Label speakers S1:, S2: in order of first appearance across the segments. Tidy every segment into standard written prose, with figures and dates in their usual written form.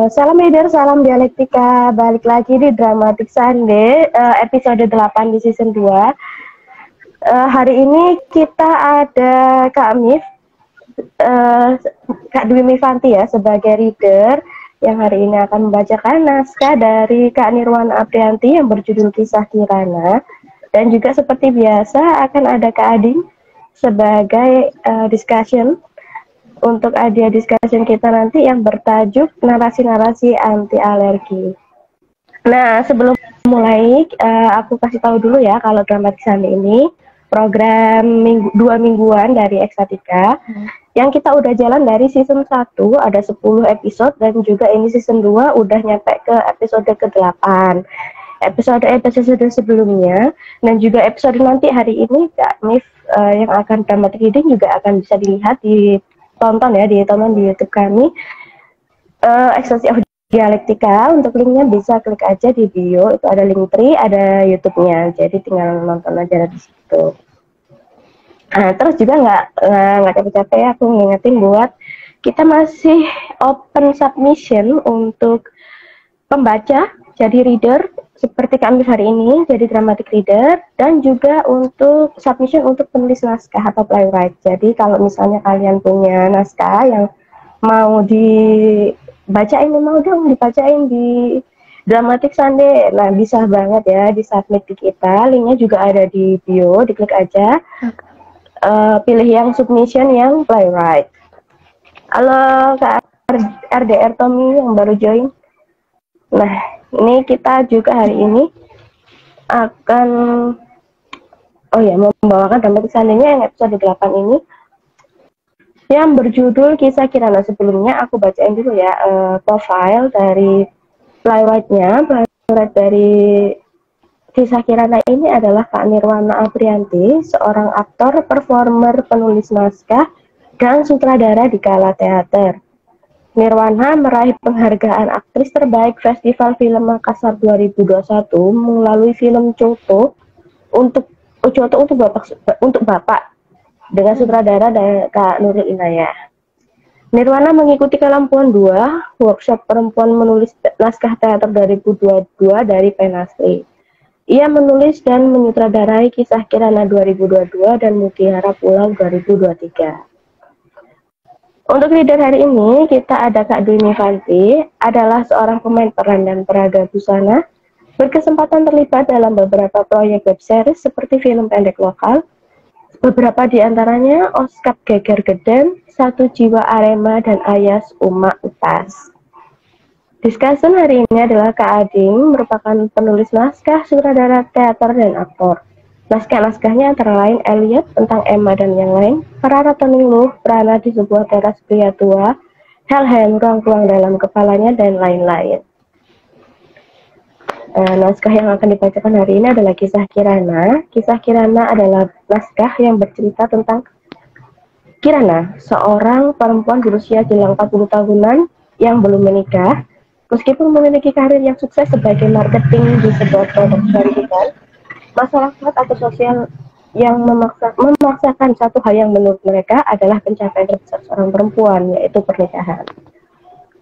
S1: Salam leader, salam dialektika. Balik lagi di Dramatic Sunday, episode 8 di season 2. Hari ini kita ada Kak Mif, Kak Dwi Mifanti ya, sebagai reader yang hari ini akan membacakan naskah dari Kak Nirwana Aprianti yang berjudul Kisah Kirana. Dan juga seperti biasa akan ada Kak Ading sebagai discussion untuk idea discussion kita nanti yang bertajuk narasi-narasi anti alergi. Nah, sebelum mulai, aku kasih tahu dulu ya kalau Dramatic Sunday ini program 2 mingguan dari Ekstatika yang kita udah jalan dari season 1 ada 10 episode dan juga ini season 2 udah nyampe ke episode ke-8. Episode sebelumnya dan juga episode nanti hari ini Kak Mif yang akan dramatic reading juga akan bisa dilihat ditonton di YouTube kami, Ekstasi of Dialektika. Untuk linknya bisa klik aja di bio, itu ada link tree, ada YouTube-nya, jadi tinggal nonton aja di situ. Nah, terus juga nggak capek-capek ya aku ngingetin buat kita masih open submission untuk pembaca jadi reader seperti kami hari ini jadi dramatic reader, dan juga untuk submission untuk penulis naskah atau playwright. Jadi kalau misalnya kalian punya naskah yang mau dibacain, mau dong dibacain di Dramatic Sunday, nah bisa banget ya di submit di kita, linknya juga ada di bio, diklik aja. Pilih yang submission yang playwright. Halo Kak RDR Tommy yang baru join. Nah, ini kita juga hari ini akan membawakan dramatic Sunday-nya yang episode 8 ini yang berjudul Kisah Kirana. Sebelumnya aku bacain dulu ya profile dari playwright-nya. Playwright dari Kisah Kirana ini adalah Kak Nirwana Aprianti, seorang aktor, performer, penulis naskah, dan sutradara di Kala Teater. Nirwana meraih penghargaan aktris terbaik Festival Film Makassar 2021 melalui film Coto untuk Bapak dengan sutradara Kak Nurul Inayah. Nirwana mengikuti Kelampuan 2, workshop perempuan menulis naskah teater 2022 dari Penastri. Ia menulis dan menyutradarai Kisah Kirana 2022 dan Mutiara Pulau 2023. Untuk reader hari ini, kita ada Kak Dwi Mifanti, adalah seorang pemain peran dan peraga busana, berkesempatan terlibat dalam beberapa proyek web series seperti film pendek lokal, beberapa diantaranya Oskap Geger Geden, Satu Jiwa Arema, dan Ayas Uma Utas. Discussion hari ini adalah Kak Ading, merupakan penulis naskah, sutradara teater, dan aktor. Naskah-naskahnya antara lain Elliot, Tentang Emma dan yang lain, Parara Toningluh, Prana di Sebuah Teras Pria Tua, Helhen, Ruang-ruang dalam Kepalanya, dan lain-lain. Naskah yang akan dibacakan hari ini adalah Kisah Kirana. Kisah Kirana adalah naskah yang bercerita tentang Kirana, seorang perempuan berusia jelang 40 tahunan yang belum menikah, meskipun memiliki karir yang sukses sebagai marketing di sebuah produk kecantikan. Masyarakat atau sosial yang memaksakan satu hal yang menurut mereka adalah pencapaian terbesar seorang perempuan, yaitu pernikahan.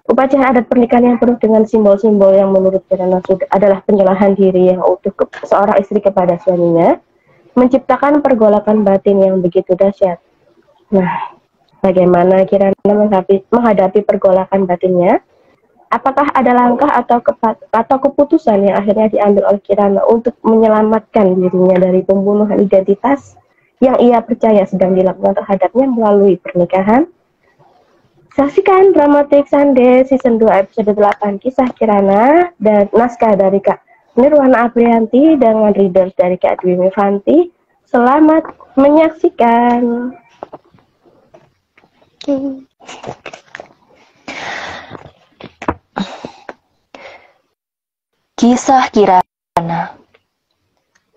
S1: Upacara adat pernikahan yang penuh dengan simbol-simbol yang menurut Kirana adalah penyerahan diri yang utuh seorang istri kepada suaminya, menciptakan pergolakan batin yang begitu dahsyat. Nah, bagaimana Kirana menghadapi pergolakan batinnya? Apakah ada langkah atau keputusan yang akhirnya diambil oleh Kirana untuk menyelamatkan dirinya dari pembunuhan identitas yang ia percaya sedang dilakukan terhadapnya melalui pernikahan? Saksikan Dramatic Sunday Season 2 episode 8 Kisah Kirana dan naskah dari Kak Nirwana Aprianti dengan readers dari Kak Dwi Mifanti. Selamat menyaksikan.
S2: Kisah Kirana.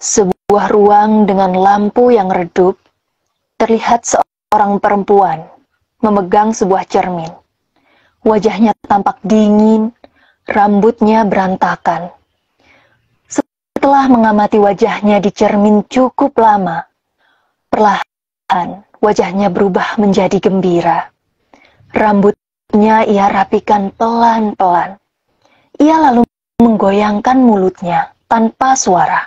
S2: Sebuah ruang dengan lampu yang redup, terlihat seorang perempuan memegang sebuah cermin. Wajahnya tampak dingin, rambutnya berantakan. Setelah mengamati wajahnya di cermin cukup lama, perlahan wajahnya berubah menjadi gembira. Rambut Rambutnya ia rapikan pelan-pelan. Ia lalu menggoyangkan mulutnya tanpa suara,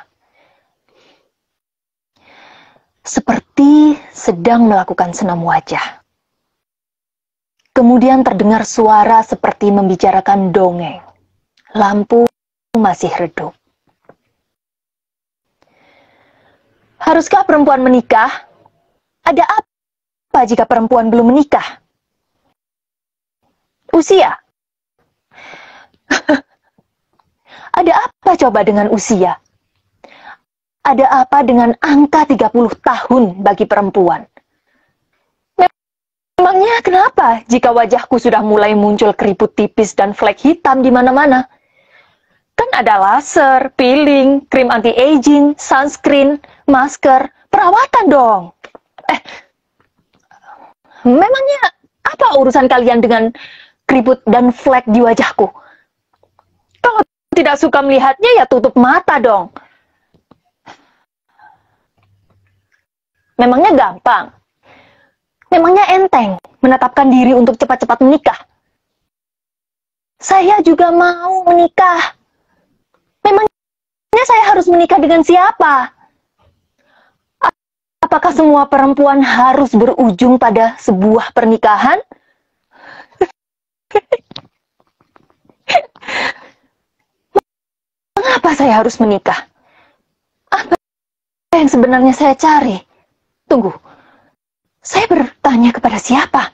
S2: seperti sedang melakukan senam wajah. Kemudian terdengar suara seperti membicarakan dongeng. Lampu masih redup. Haruskah perempuan menikah? Ada apa jika perempuan belum menikah? Usia? Ada apa coba dengan usia? Ada apa dengan angka 30 tahun bagi perempuan? Memangnya kenapa jika wajahku sudah mulai muncul keriput tipis dan flek hitam di mana-mana? Kan ada laser, peeling, krim anti-aging, sunscreen, masker, perawatan dong. Memangnya apa urusan kalian dengan keriput dan flek di wajahku? Kalau tidak suka melihatnya ya tutup mata dong. Memangnya gampang? Memangnya enteng menetapkan diri untuk cepat-cepat menikah? Saya juga mau menikah. Memangnya saya harus menikah dengan siapa? Apakah semua perempuan harus berujung pada sebuah pernikahan? Mengapa saya harus menikah? Apa yang sebenarnya saya cari? Tunggu, saya bertanya kepada siapa?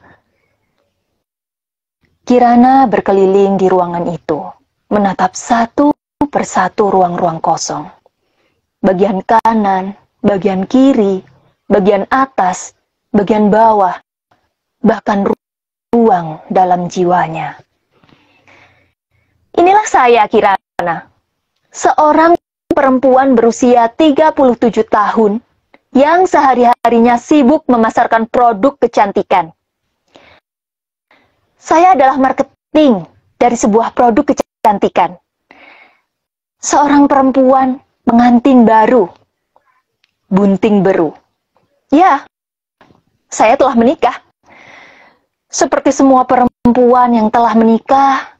S2: Kirana berkeliling di ruangan itu, menatap satu persatu ruang-ruang kosong. Bagian kanan, bagian kiri, bagian atas, bagian bawah, bahkan ruang dalam jiwanya. Inilah saya, Kirana, seorang perempuan berusia 37 tahun yang sehari-harinya sibuk memasarkan produk kecantikan. Saya adalah marketing dari sebuah produk kecantikan. Seorang perempuan pengantin baru, bunting beru. Ya, saya telah menikah. Seperti semua perempuan yang telah menikah,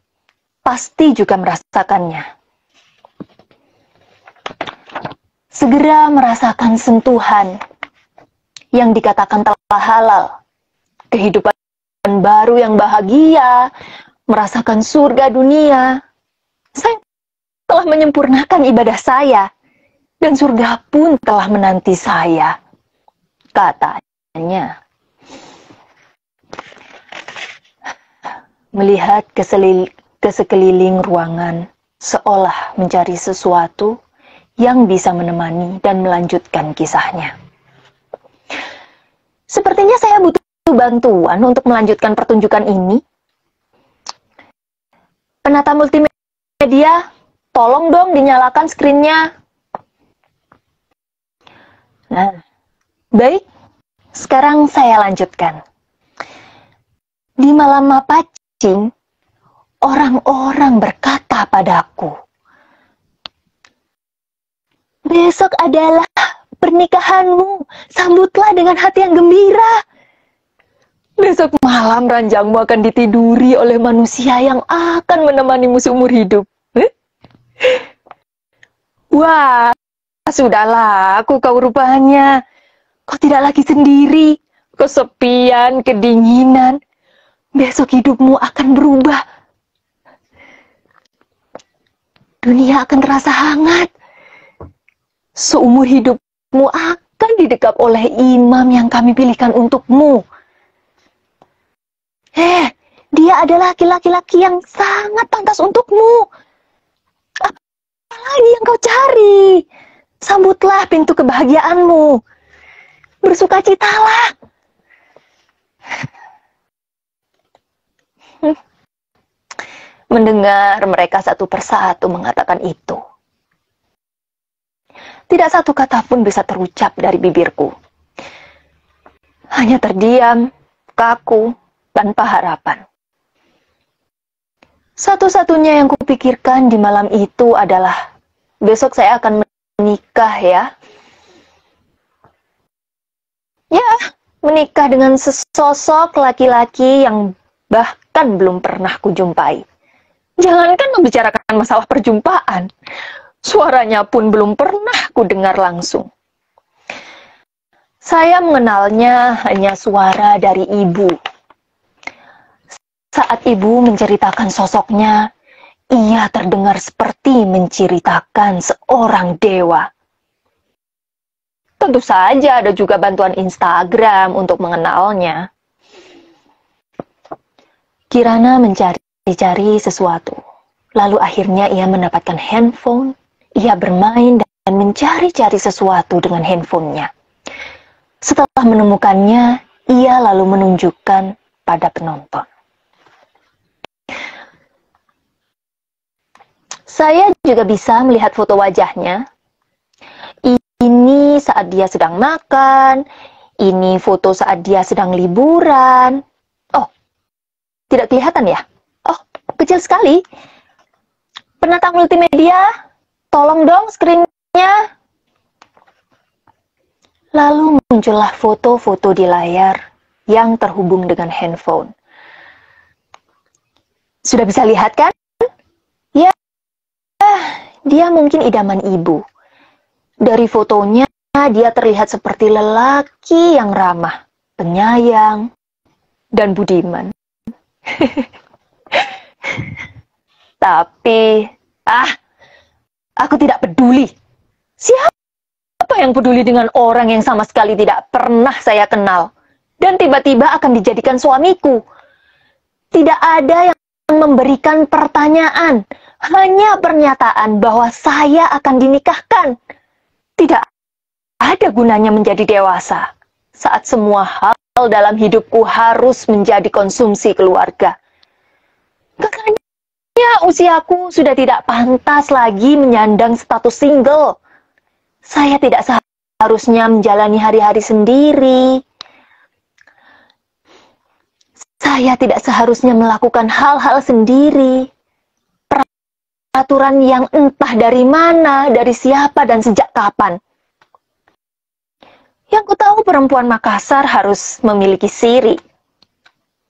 S2: pasti juga merasakannya. Segera merasakan sentuhan yang dikatakan telah halal. Kehidupan baru yang bahagia, merasakan surga dunia. Saya telah menyempurnakan ibadah saya, dan surga pun telah menanti saya, katanya. Melihat ke sekeliling ruangan, seolah mencari sesuatu yang bisa menemani dan melanjutkan kisahnya. Sepertinya saya butuh bantuan untuk melanjutkan pertunjukan ini. Penata multimedia, tolong dong dinyalakan skrinnya. Nah, baik, sekarang saya lanjutkan. Di malam mapacing, orang-orang berkata padaku, besok adalah pernikahanmu, sambutlah dengan hati yang gembira. Besok malam ranjangmu akan ditiduri oleh manusia yang akan menemanimu seumur hidup. Wah, sudahlah, kau rupanya. Kau tidak lagi sendiri, kesepian, kedinginan. Besok hidupmu akan berubah. Dunia akan terasa hangat. Seumur hidupmu akan didekap oleh imam yang kami pilihkan untukmu. Dia adalah laki-laki yang sangat pantas untukmu. Apa lagi yang kau cari? Sambutlah pintu kebahagiaanmu. Bersukacitalah. Mendengar mereka satu persatu mengatakan itu, tidak satu kata pun bisa terucap dari bibirku. Hanya terdiam, kaku, tanpa harapan. Satu-satunya yang kupikirkan di malam itu adalah, besok saya akan menikah ya. Ya, menikah dengan sesosok laki-laki yang bahkan bahkan belum pernah kujumpai. Jangankan membicarakan masalah perjumpaan, suaranya pun belum pernah kudengar langsung. Saya mengenalnya hanya suara dari ibu. Saat ibu menceritakan sosoknya, ia terdengar seperti menceritakan seorang dewa. Tentu saja ada juga bantuan Instagram untuk mengenalnya. Kirana mencari-cari sesuatu. Lalu akhirnya ia mendapatkan handphone. Ia bermain dan mencari-cari sesuatu dengan handphonenya. Setelah menemukannya, ia lalu menunjukkan pada penonton. Saya juga bisa melihat foto wajahnya. Ini saat dia sedang makan. Ini foto saat dia sedang liburan. Oh, tidak kelihatan ya? Oh, kecil sekali. Penata multimedia, tolong dong screen-nya. Lalu muncullah foto-foto di layar yang terhubung dengan handphone. Sudah bisa lihat kan? Ya, dia mungkin idaman ibu. Dari fotonya, dia terlihat seperti lelaki yang ramah, penyayang, dan budiman. Tapi, aku tidak peduli. Siapa yang peduli dengan orang yang sama sekali tidak pernah saya kenal, dan tiba-tiba akan dijadikan suamiku? Tidak ada yang memberikan pertanyaan, hanya pernyataan bahwa saya akan dinikahkan. Tidak ada gunanya menjadi dewasa saat semua hal dalam hidupku harus menjadi konsumsi keluarga. Katanya usiaku sudah tidak pantas lagi menyandang status single. Saya tidak seharusnya menjalani hari-hari sendiri. Saya tidak seharusnya melakukan hal-hal sendiri. Peraturan yang entah dari mana, dari siapa, dan sejak kapan. Yang ku tahu perempuan Makassar harus memiliki siri.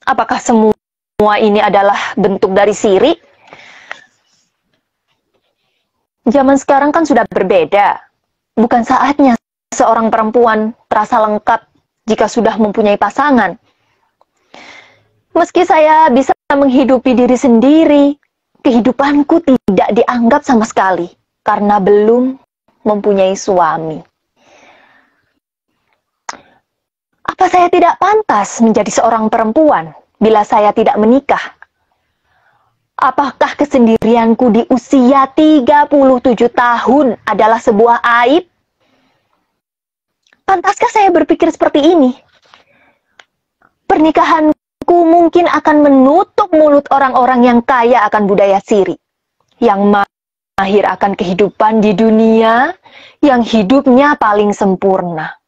S2: Apakah semua ini adalah bentuk dari siri? Zaman sekarang kan sudah berbeda. Bukan saatnya seorang perempuan terasa lengkap jika sudah mempunyai pasangan. Meski saya bisa menghidupi diri sendiri, kehidupanku tidak dianggap sama sekali karena belum mempunyai suami. Apa saya tidak pantas menjadi seorang perempuan bila saya tidak menikah? Apakah kesendirianku di usia 37 tahun adalah sebuah aib? Pantaskah saya berpikir seperti ini? Pernikahanku mungkin akan menutup mulut orang-orang yang kaya akan budaya siri, yang mahir akan kehidupan di dunia, yang hidupnya paling sempurna.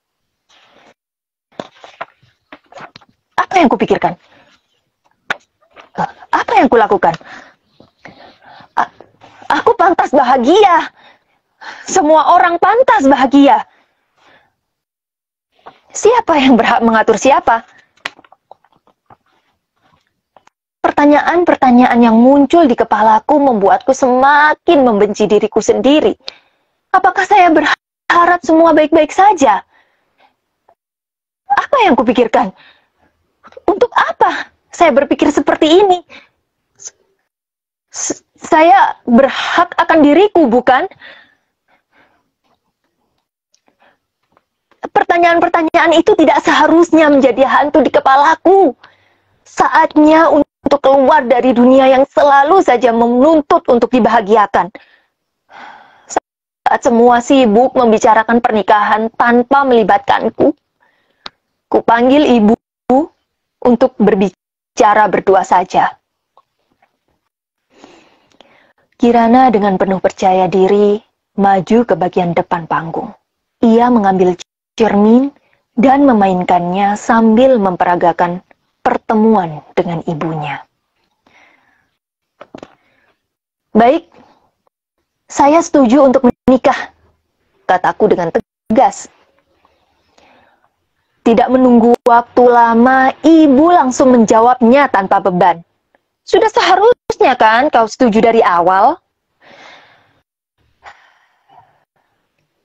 S2: Apa yang kupikirkan? Apa yang kulakukan? Aku pantas bahagia. Semua orang pantas bahagia. Siapa yang berhak mengatur siapa? Pertanyaan-pertanyaan yang muncul di kepalaku membuatku semakin membenci diriku sendiri. Apakah saya berharap semua baik-baik saja? Apa yang kupikirkan? Untuk apa saya berpikir seperti ini? Saya berhak akan diriku, bukan? Pertanyaan-pertanyaan itu tidak seharusnya menjadi hantu di kepalaku. Saatnya untuk keluar dari dunia yang selalu saja menuntut untuk dibahagiakan. Saat semua sibuk membicarakan pernikahan tanpa melibatkanku, kupanggil ibu untuk berbicara berdua saja. Kirana dengan penuh percaya diri maju ke bagian depan panggung. Ia mengambil cermin dan memainkannya sambil memperagakan pertemuan dengan ibunya. Baik, saya setuju untuk menikah, kataku dengan tegas. Tidak menunggu waktu lama, ibu langsung menjawabnya tanpa beban. Sudah seharusnya kan kau setuju dari awal?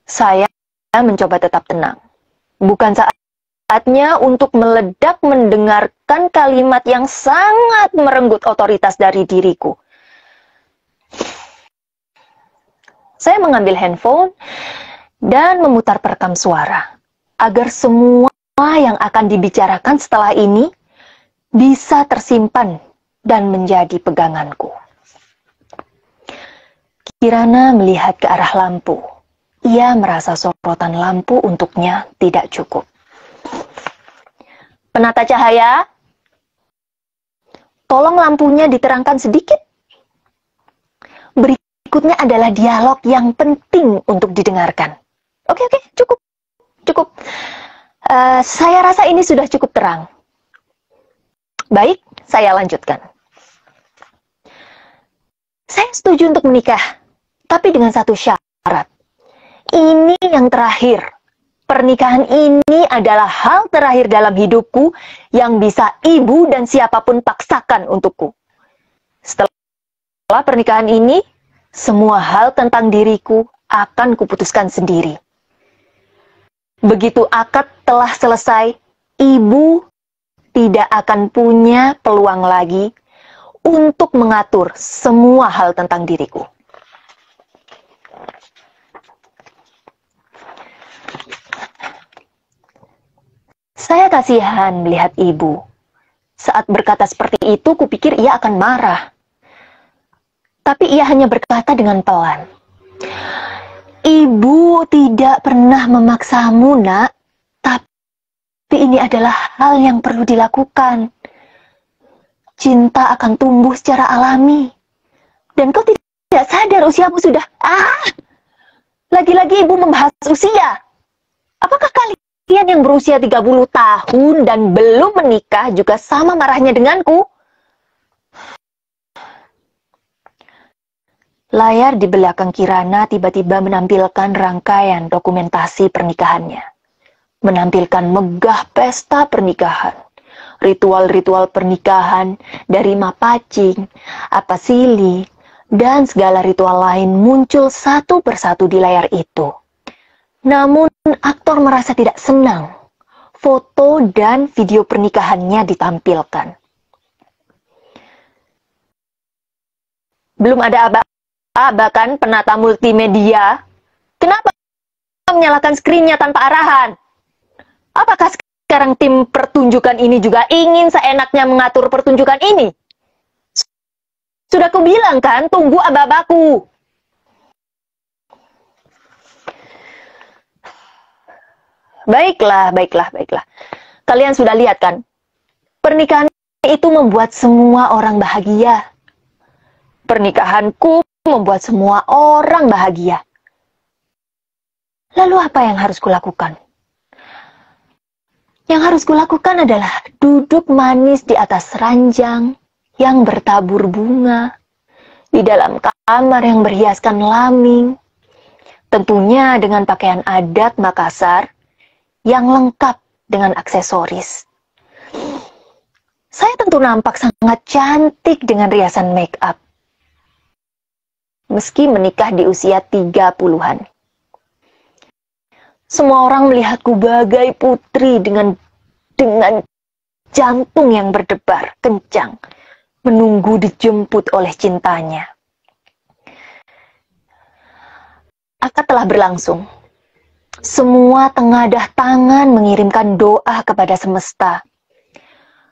S2: Saya mencoba tetap tenang. Bukan saatnya untuk meledak mendengarkan kalimat yang sangat merenggut otoritas dari diriku. Saya mengambil handphone dan memutar perekam suara agar semua yang akan dibicarakan setelah ini bisa tersimpan dan menjadi peganganku. Kirana melihat ke arah lampu. Ia merasa sorotan lampu untuknya tidak cukup. Penata cahaya, tolong lampunya diterangkan sedikit. Berikutnya adalah dialog yang penting untuk didengarkan. Oke, cukup. Saya rasa ini sudah cukup terang. Baik, saya lanjutkan. Saya setuju untuk menikah, tapi dengan satu syarat. Ini yang terakhir. Pernikahan ini adalah hal terakhir dalam hidupku yang bisa ibu dan siapapun paksakan untukku. Setelah pernikahan ini, semua hal tentang diriku akan kuputuskan sendiri. Begitu akad telah selesai, ibu tidak akan punya peluang lagi untuk mengatur semua hal tentang diriku. Saya kasihan melihat ibu. Saat berkata seperti itu, kupikir ia akan marah. Tapi ia hanya berkata dengan pelan. Ibu tidak pernah memaksamu, nak. Tapi ini adalah hal yang perlu dilakukan. Cinta akan tumbuh secara alami. Dan kau tidak sadar usiamu sudah... Lagi-lagi ibu membahas usia. Apakah kalian yang berusia 30 tahun dan belum menikah juga sama marahnya denganku? Layar di belakang Kirana tiba-tiba menampilkan rangkaian dokumentasi pernikahannya. Menampilkan megah pesta pernikahan. Ritual-ritual pernikahan dari mapacing, apasili, dan segala ritual lain muncul satu persatu di layar itu. Namun aktor merasa tidak senang. Foto dan video pernikahannya ditampilkan. Belum ada aba kan penata multimedia? Kenapa menyalakan skrinnya tanpa arahan? Apakah sekarang tim pertunjukan ini juga ingin seenaknya mengatur pertunjukan ini? Sudah kubilang kan, tunggu aba-abaku. Baiklah. Kalian sudah lihat kan? Pernikahan itu membuat semua orang bahagia. Pernikahanku membuat semua orang bahagia. Lalu apa yang harus kulakukan? Yang harus kulakukan adalah duduk manis di atas ranjang yang bertabur bunga, di dalam kamar yang berhiaskan laming, tentunya dengan pakaian adat Makassar, yang lengkap dengan aksesoris. Saya tentu nampak sangat cantik dengan riasan make up. Meski menikah di usia 30-an. Semua orang melihatku bagai putri dengan jantung yang berdebar kencang, menunggu dijemput oleh cintanya. Akad telah berlangsung. Semua tengadah tangan mengirimkan doa kepada semesta.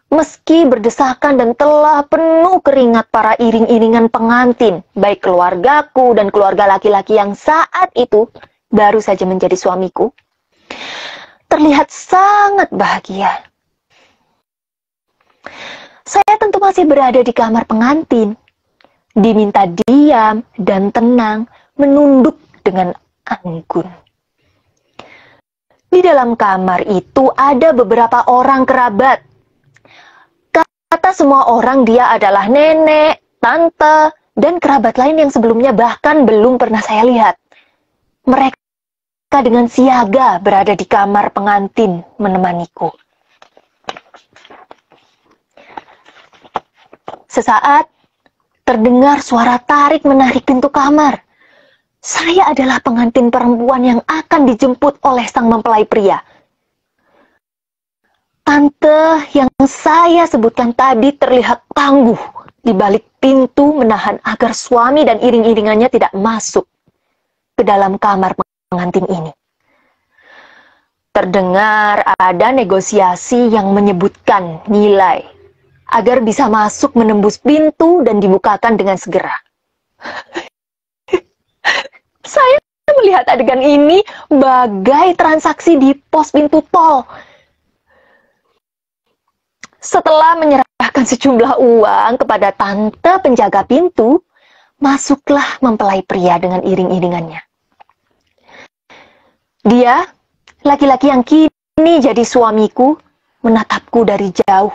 S2: Meski berdesakan dan telah penuh keringat para iring-iringan pengantin, baik keluargaku dan keluarga laki-laki yang saat itu baru saja menjadi suamiku, terlihat sangat bahagia. Saya tentu masih berada di kamar pengantin, diminta diam dan tenang, menunduk dengan anggun. Di dalam kamar itu ada beberapa orang kerabat. Kata semua orang dia adalah nenek, tante, dan kerabat lain yang sebelumnya bahkan belum pernah saya lihat. Mereka dengan siaga berada di kamar pengantin menemaniku. Sesaat terdengar suara tarik-menarik pintu kamar. Saya adalah pengantin perempuan yang akan dijemput oleh sang mempelai pria. Tante yang saya sebutkan tadi terlihat tangguh di balik pintu menahan agar suami dan iring-iringannya tidak masuk ke dalam kamar pengantin ini. Terdengar ada negosiasi yang menyebutkan nilai agar bisa masuk menembus pintu dan dibukakan dengan segera. Saya melihat adegan ini bagai transaksi di pos pintu tol. Setelah menyerahkan sejumlah uang kepada tante penjaga pintu, masuklah mempelai pria dengan iring-iringannya. Dia, laki-laki yang kini jadi suamiku, menatapku dari jauh.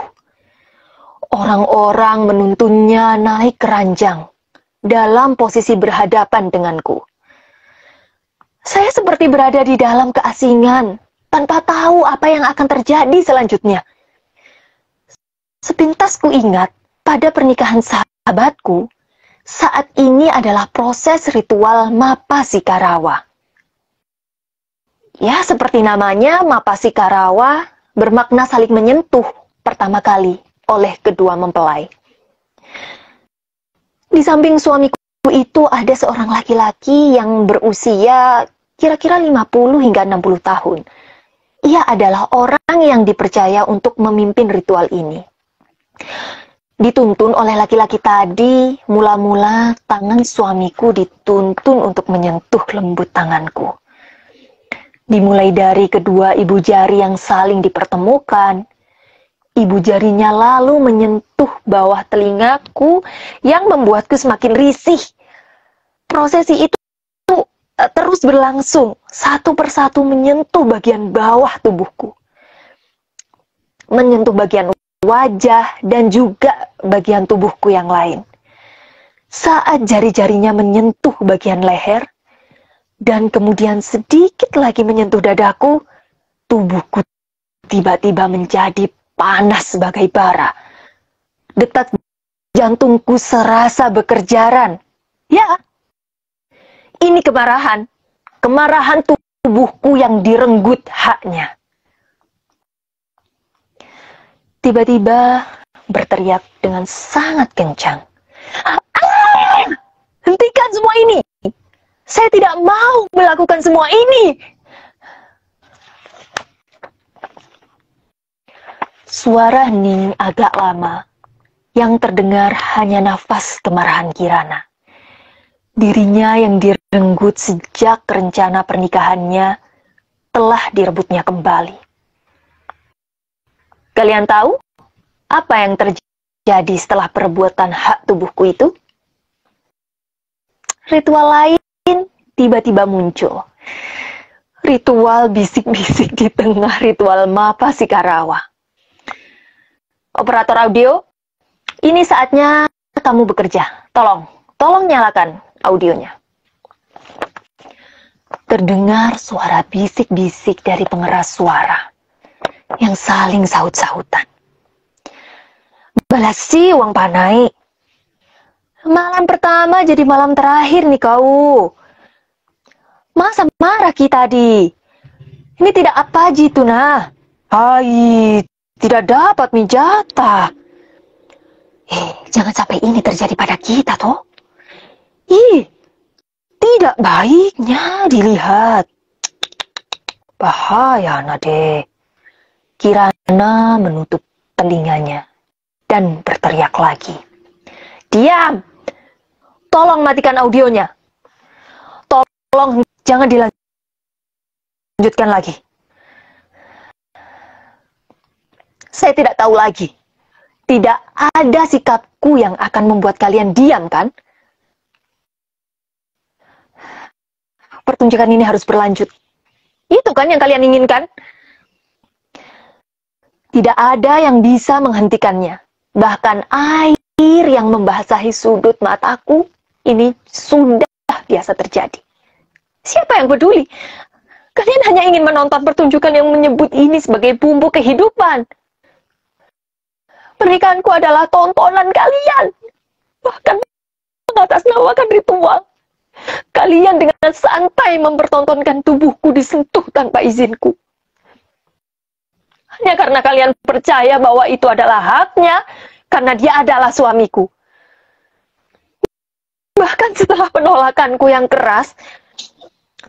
S2: Orang-orang menuntunnya naik ke ranjang dalam posisi berhadapan denganku. Saya seperti berada di dalam keasingan, tanpa tahu apa yang akan terjadi selanjutnya. Sepintas ku ingat, pada pernikahan sahabatku, saat ini adalah proses ritual Mapasikarawa. Ya, seperti namanya, Mapasikarawa bermakna saling menyentuh pertama kali oleh kedua mempelai. Di samping suamiku itu ada seorang laki-laki yang berusia kira-kira 50 hingga 60 tahun. Ia adalah orang yang dipercaya untuk memimpin ritual ini. Dituntun oleh laki-laki tadi, mula-mula tangan suamiku dituntun untuk menyentuh lembut tanganku. Dimulai dari kedua ibu jari yang saling dipertemukan, ibu jarinya lalu menyentuh bawah telingaku yang membuatku semakin risih. Prosesi itu terus berlangsung, satu persatu menyentuh bagian bawah tubuhku. Menyentuh bagian wajah dan juga bagian tubuhku yang lain. Saat jari-jarinya menyentuh bagian leher, dan kemudian sedikit lagi menyentuh dadaku, tubuhku tiba-tiba menjadi panas sebagai bara. Detak jantungku serasa bekerjaran. Ya, ini kemarahan. Kemarahan tubuhku yang direnggut haknya. Tiba-tiba berteriak dengan sangat kencang. Hentikan semua ini. Saya tidak mau melakukan semua ini. Suara hening agak lama, yang terdengar hanya nafas kemarahan Kirana. Dirinya yang direnggut sejak rencana pernikahannya telah direbutnya kembali. Kalian tahu apa yang terjadi setelah perbuatan hak tubuhku itu? Ritual lain tiba-tiba muncul. Ritual bisik-bisik di tengah ritual Mapasikarawa. Operator audio, ini saatnya kamu bekerja. Tolong nyalakan audionya. Terdengar suara bisik-bisik dari pengeras suara yang saling sahut-sahutan. Balasi uang panai. Malam pertama jadi malam terakhir nih kau. Masa marah kita tadi? Ini tidak apa jitu nah. Hai, tidak dapat mijata. Jangan sampai ini terjadi pada kita toh. Tidak baiknya dilihat. Bahaya nade. Kirana menutup telinganya dan berteriak lagi. Diam! Tolong matikan audionya. Tolong jangan dilanjutkan lagi. Saya tidak tahu lagi. Tidak ada sikapku yang akan membuat kalian diam, kan? Pertunjukan ini harus berlanjut. Itu kan yang kalian inginkan? Tidak ada yang bisa menghentikannya. Bahkan air yang membasahi sudut mataku ini sudah biasa terjadi. Siapa yang peduli? Kalian hanya ingin menonton pertunjukan yang menyebut ini sebagai bumbu kehidupan. Pernikahanku adalah tontonan kalian. Bahkan mengatasnamakan ritual. Kalian dengan santai mempertontonkan tubuhku disentuh tanpa izinku. Hanya karena kalian percaya bahwa itu adalah haknya, karena dia adalah suamiku. Bahkan setelah penolakanku yang keras,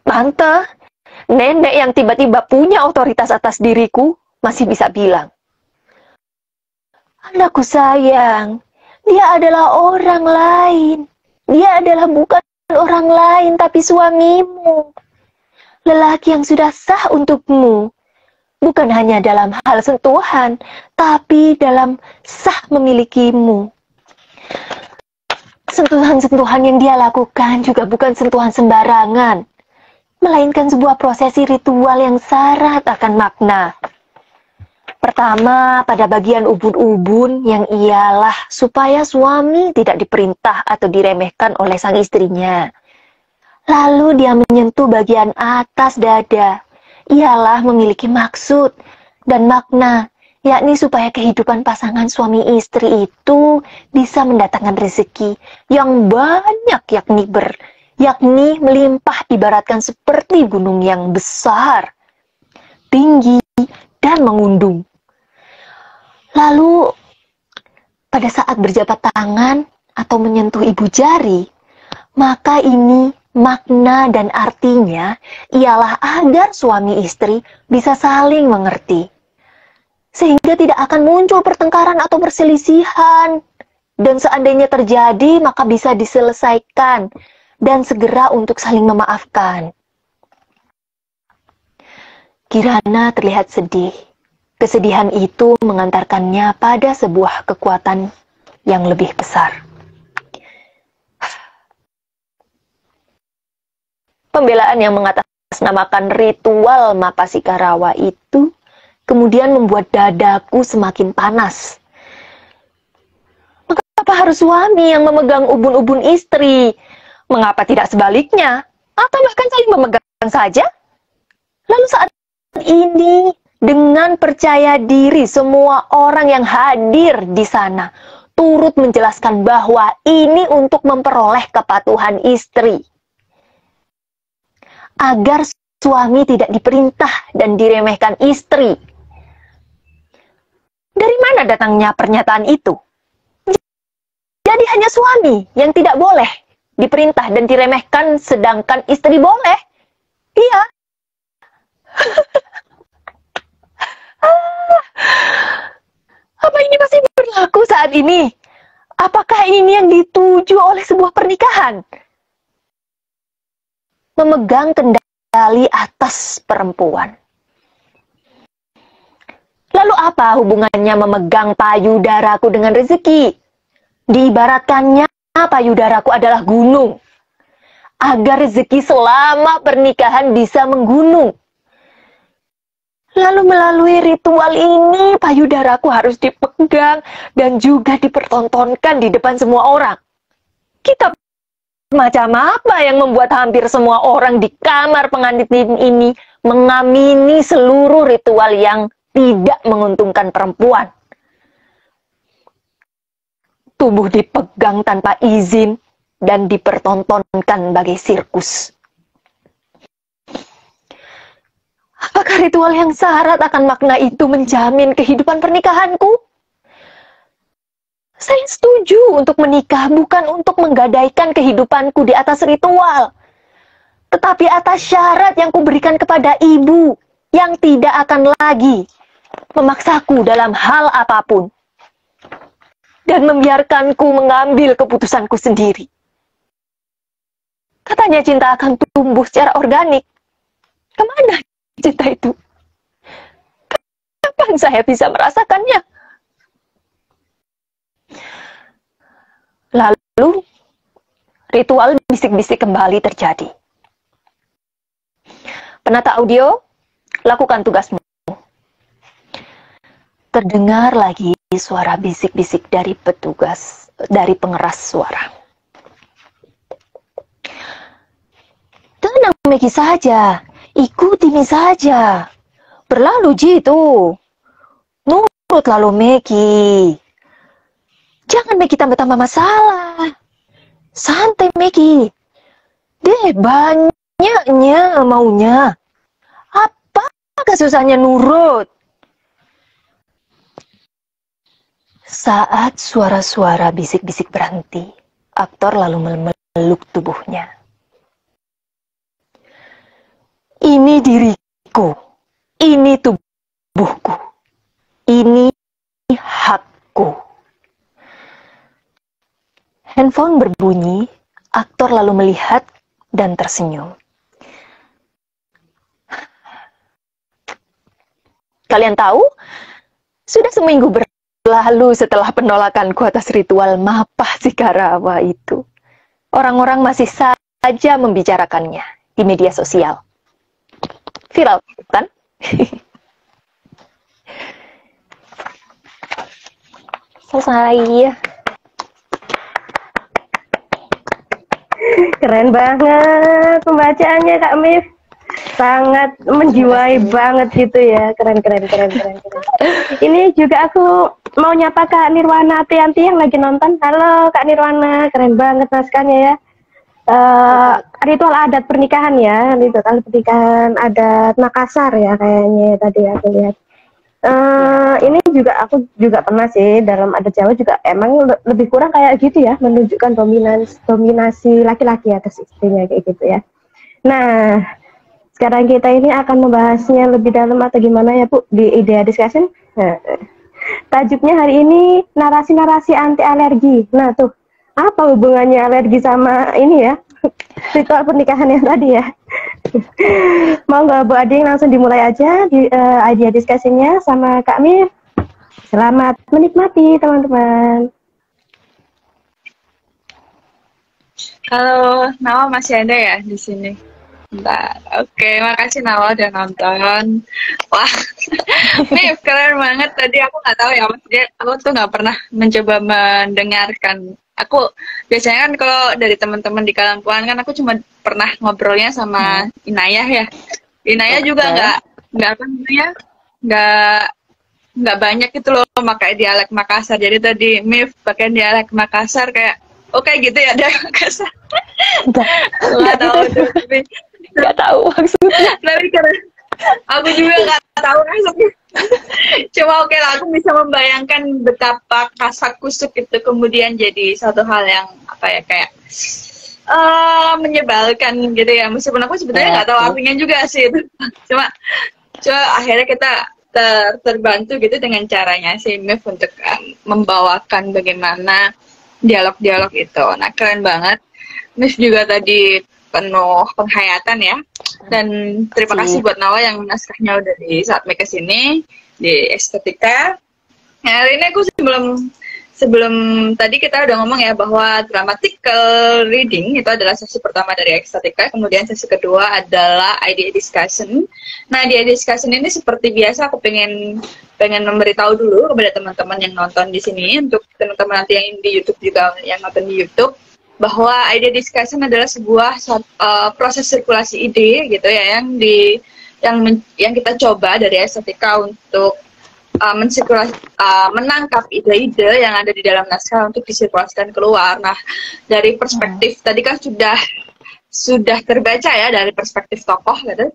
S2: tante, nenek yang tiba-tiba punya otoritas atas diriku, masih bisa bilang, anakku sayang, dia adalah orang lain. Dia adalah bukan orang lain, tapi suamimu. Lelaki yang sudah sah untukmu. Bukan hanya dalam hal sentuhan, tapi dalam sah memilikimu. Sentuhan-sentuhan yang dia lakukan juga bukan sentuhan sembarangan, melainkan sebuah prosesi ritual yang syarat akan makna. Pertama, pada bagian ubun-ubun yang ialah supaya suami tidak diperintah atau diremehkan oleh sang istrinya. Lalu dia menyentuh bagian atas dada, ialah memiliki maksud dan makna, yakni supaya kehidupan pasangan suami istri itu bisa mendatangkan rezeki yang banyak, yakni melimpah, ibaratkan seperti gunung yang besar, tinggi, dan mengundung. Lalu, pada saat berjabat tangan atau menyentuh ibu jari, maka ini makna dan artinya ialah agar suami istri bisa saling mengerti. Sehingga tidak akan muncul pertengkaran atau perselisihan. Dan seandainya terjadi, maka bisa diselesaikan dan segera untuk saling memaafkan. Kirana terlihat sedih. Kesedihan itu mengantarkannya pada sebuah kekuatan yang lebih besar. Pembelaan yang mengatasnamakan ritual Mapasikarawa itu kemudian membuat dadaku semakin panas. Mengapa harus suami yang memegang ubun-ubun istri? Mengapa tidak sebaliknya? Atau bahkan saling memegang saja? Lalu saat ini, dengan percaya diri semua orang yang hadir di sana turut menjelaskan bahwa ini untuk memperoleh kepatuhan istri. Agar suami tidak diperintah dan diremehkan istri. Dari mana datangnya pernyataan itu? Jadi hanya suami yang tidak boleh diperintah dan diremehkan, sedangkan istri boleh? Iya. Apa ini masih berlaku saat ini? Apakah ini yang dituju oleh sebuah pernikahan? Memegang kendali atas perempuan. Lalu apa hubungannya memegang payudaraku dengan rezeki? Diibaratkannya payudaraku adalah gunung. Agar rezeki selama pernikahan bisa menggunung. Lalu melalui ritual ini, payudaraku harus dipegang dan juga dipertontonkan di depan semua orang. Kita macam apa yang membuat hampir semua orang di kamar pengantin ini mengamini seluruh ritual yang tidak menguntungkan perempuan? Tubuh dipegang tanpa izin dan dipertontonkan bagai sirkus. Apakah ritual yang syarat akan makna itu menjamin kehidupan pernikahanku? Saya setuju untuk menikah bukan untuk menggadaikan kehidupanku di atas ritual, tetapi atas syarat yang kuberikan kepada ibu yang tidak akan lagi memaksaku dalam hal apapun dan membiarkanku mengambil keputusanku sendiri. Katanya cinta akan tumbuh secara organik. Kemana cinta itu? Kapan saya bisa merasakannya? Lalu, ritual bisik-bisik kembali terjadi. Penata audio, lakukan tugasmu. Terdengar lagi suara bisik-bisik dari petugas, dari pengeras suara. Tenang Meki saja, ikuti ini saja. Berlalu Ji itu. Nurut lalu Meki. Jangan Meki tambah-tambah masalah. Santai Meki. Deh banyaknya maunya. Apa kesusahnya nurut? Saat suara-suara bisik-bisik berhenti, aktor lalu memeluk tubuhnya. Ini diriku, ini tubuhku, ini hakku. Handphone berbunyi, aktor lalu melihat dan tersenyum. Kalian tahu, sudah seminggu berlalu setelah penolakanku atas ritual Mapah Sikarawa itu. Orang-orang masih saja membicarakannya di media sosial. Viral, kan? Selesai.
S1: Keren banget pembacaannya Kak Mif. Sangat menjiwai banget gitu ya. Keren. Ini juga aku mau nyapa Kak Nirwana Aprianti yang lagi nonton. Halo Kak Nirwana, keren banget naskahnya ya. Ritual adat pernikahan ya, ritual pernikahan adat Makassar ya kayaknya tadi aku lihat. Ini juga aku juga pernah sih dalam adat Jawa juga emang lebih kurang kayak gitu ya, menunjukkan dominasi laki-laki atas istrinya kayak gitu ya. Nah, sekarang kita ini akan membahasnya lebih dalam atau gimana ya Bu di Idea Discussion. Nah, tajuknya hari ini narasi-narasi anti alergi. Nah tuh, apa hubungannya alergi sama ini ya? Ritual pernikahan yang tadi ya. Mau nggak Bu Ading langsung dimulai aja di idea diskusinya sama Kak Mir. Selamat menikmati teman-teman.
S3: Halo, Nawa masih ada ya di sini? Bentar. Oke, makasih Nawa udah nonton. Wah, nih keren banget. Tadi aku nggak tahu ya, maksudnya aku tuh nggak pernah mencoba mendengarkan. Aku biasanya kan kalau dari teman-teman di Kalampuan kan aku cuma pernah ngobrolnya sama Inayah ya. Inayah juga nggak apa namanya, nggak banyak itu loh pakai dialek Makassar. Jadi tadi Mif pakai dialek Makassar kayak oke gitu ya, dialek Makassar. Nggak tahu tuh, tapi
S2: Nggak tahu maksudnya.
S3: tapi karena aku juga nggak tahu maksudnya. Cuma oke lah, aku bisa membayangkan betapa kasak kusuk itu kemudian jadi satu hal yang apa ya kayak menyebalkan gitu ya. Meskipun aku sebetulnya nggak tahu artinya juga sih itu. Cuma akhirnya kita terbantu gitu dengan caranya si Mif untuk membawakan bagaimana dialog-dialog itu. Nah keren banget. Mif juga tadi penuh penghayatan ya. Dan terima kasih buat Nawa yang naskahnya udah di saat make kesini di estetika. Nah, hari ini aku sebelum tadi kita udah ngomong ya bahwa dramatical reading itu adalah sesi pertama dari estetika, kemudian sesi kedua adalah idea discussion. Nah, idea discussion ini seperti biasa aku pengen memberitahu dulu kepada teman-teman yang nonton di sini, untuk teman-teman nanti yang di YouTube juga yang nonton di YouTube, bahwa idea discussion adalah sebuah proses sirkulasi ide gitu ya yang kita coba dari estetika untuk menangkap ide-ide yang ada di dalam naskah untuk disirkulasikan keluar. Nah, dari perspektif tadi kan sudah terbaca ya dari perspektif tokoh gitu,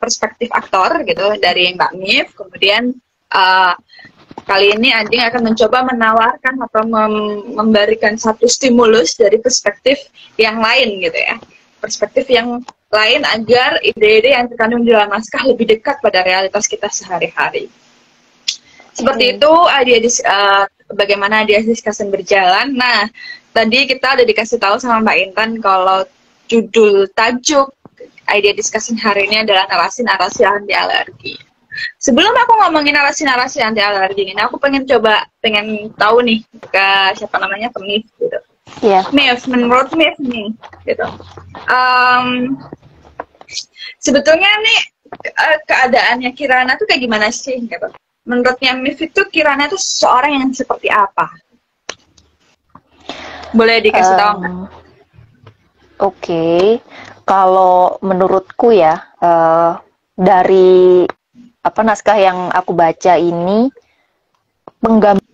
S3: perspektif aktor gitu dari Mbak Mif. Kemudian kali ini Ading akan mencoba menawarkan atau memberikan satu stimulus dari perspektif yang lain gitu ya. Perspektif yang lain agar ide-ide yang terkandung di dalam naskah lebih dekat pada realitas kita sehari-hari. Seperti itu bagaimana idea discussion berjalan. Nah, tadi kita udah dikasih tahu sama Mbak Intan kalau judul tajuk idea discussion hari ini adalah narasi-narasi anti alergi. Sebelum aku ngomongin narasi-narasi anti alergi ini, aku pengen tahu nih ke siapa namanya, ke Mif gitu.
S2: Iya.
S3: Mif, menurut Mif nih, gitu. Sebetulnya nih keadaannya Kirana tuh kayak gimana sih, gitu? Menurutnya Mif itu Kirana tuh seorang yang seperti apa? Boleh dikasih tahu nggak?
S2: Oke. Kalau menurutku ya, dari naskah yang aku baca ini,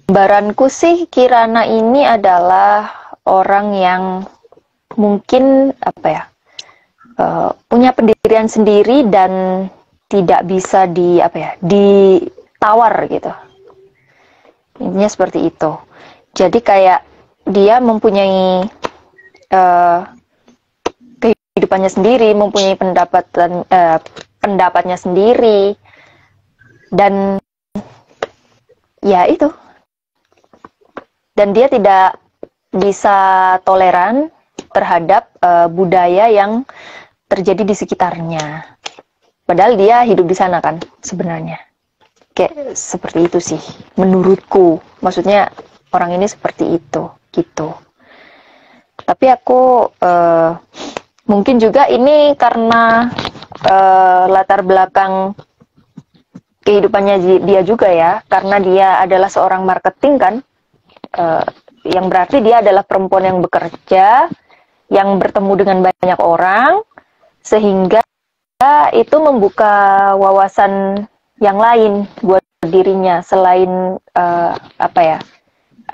S2: gambaranku sih Kirana ini adalah orang yang mungkin apa ya, punya pendirian sendiri dan tidak bisa ditawar gitu. Intinya seperti itu. Jadi kayak dia mempunyai kehidupannya sendiri, mempunyai pendapatnya sendiri, dan ya itu. Dan dia tidak bisa toleran terhadap budaya yang terjadi di sekitarnya. Padahal dia hidup di sana kan sebenarnya. Kayak seperti itu sih menurutku. Maksudnya orang ini seperti itu gitu. Tapi aku mungkin juga ini karena latar belakang kehidupannya dia juga ya, karena dia adalah seorang marketing kan. Yang berarti dia adalah perempuan yang bekerja, yang bertemu dengan banyak orang, sehingga itu membuka wawasan yang lain buat dirinya selain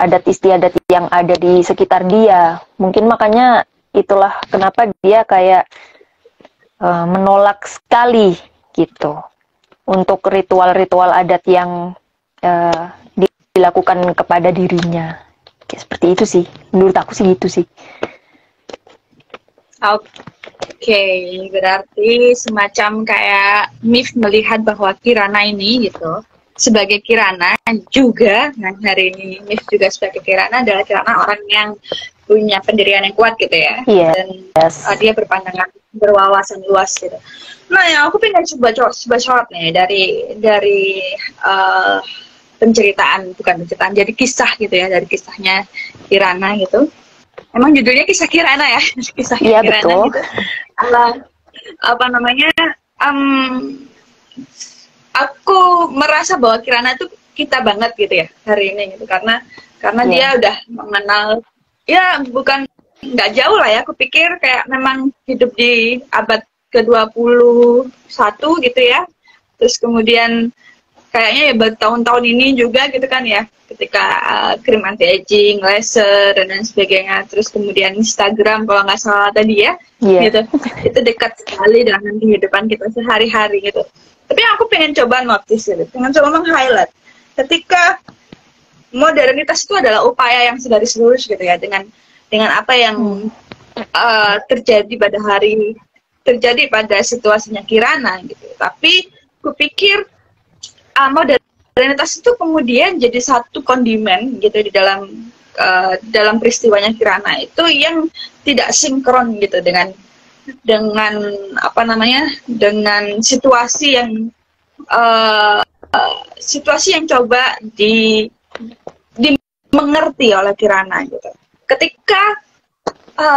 S2: adat istiadat yang ada di sekitar dia. Mungkin makanya itulah kenapa dia kayak menolak sekali gitu untuk ritual-ritual adat yang dilakukan kepada dirinya. Kayak seperti itu sih, menurut aku sih gitu sih.
S3: Oke, berarti semacam kayak Mif melihat bahwa Kirana ini gitu, sebagai Kirana juga, nah hari ini Mif juga sebagai Kirana adalah Kirana orang yang punya pendirian yang kuat gitu ya.
S2: Yes.
S3: Dan dia berpandangan, berwawasan luas gitu. Nah, yang aku pengen coba short nih dari jadi kisah gitu ya, dari kisahnya Kirana gitu. Emang judulnya kisah Kirana ya, kisahnya
S2: Iya,
S3: Kirana
S2: betul.
S3: gitu. Aku merasa bahwa Kirana tuh kita banget gitu ya hari ini gitu, karena dia udah mengenal, ya bukan nggak jauh lah ya, aku pikir kayak memang hidup di abad ke-21 gitu ya, terus kemudian kayaknya ya bertahun-tahun ini juga gitu kan ya, ketika krim anti-aging, laser, dan lain sebagainya, terus kemudian Instagram kalau nggak salah tadi ya, gitu, itu dekat sekali dengan kehidupan kita sehari-hari gitu. Tapi aku pengen coba notice gitu, pengen coba meng-highlight ketika modernitas itu adalah upaya yang segaris lurus gitu ya, dengan apa yang terjadi pada situasinya Kirana gitu. Tapi kupikir modernitas itu kemudian jadi satu kondimen gitu di dalam peristiwanya Kirana itu yang tidak sinkron gitu dengan situasi yang coba dimengerti oleh Kirana gitu. Ketika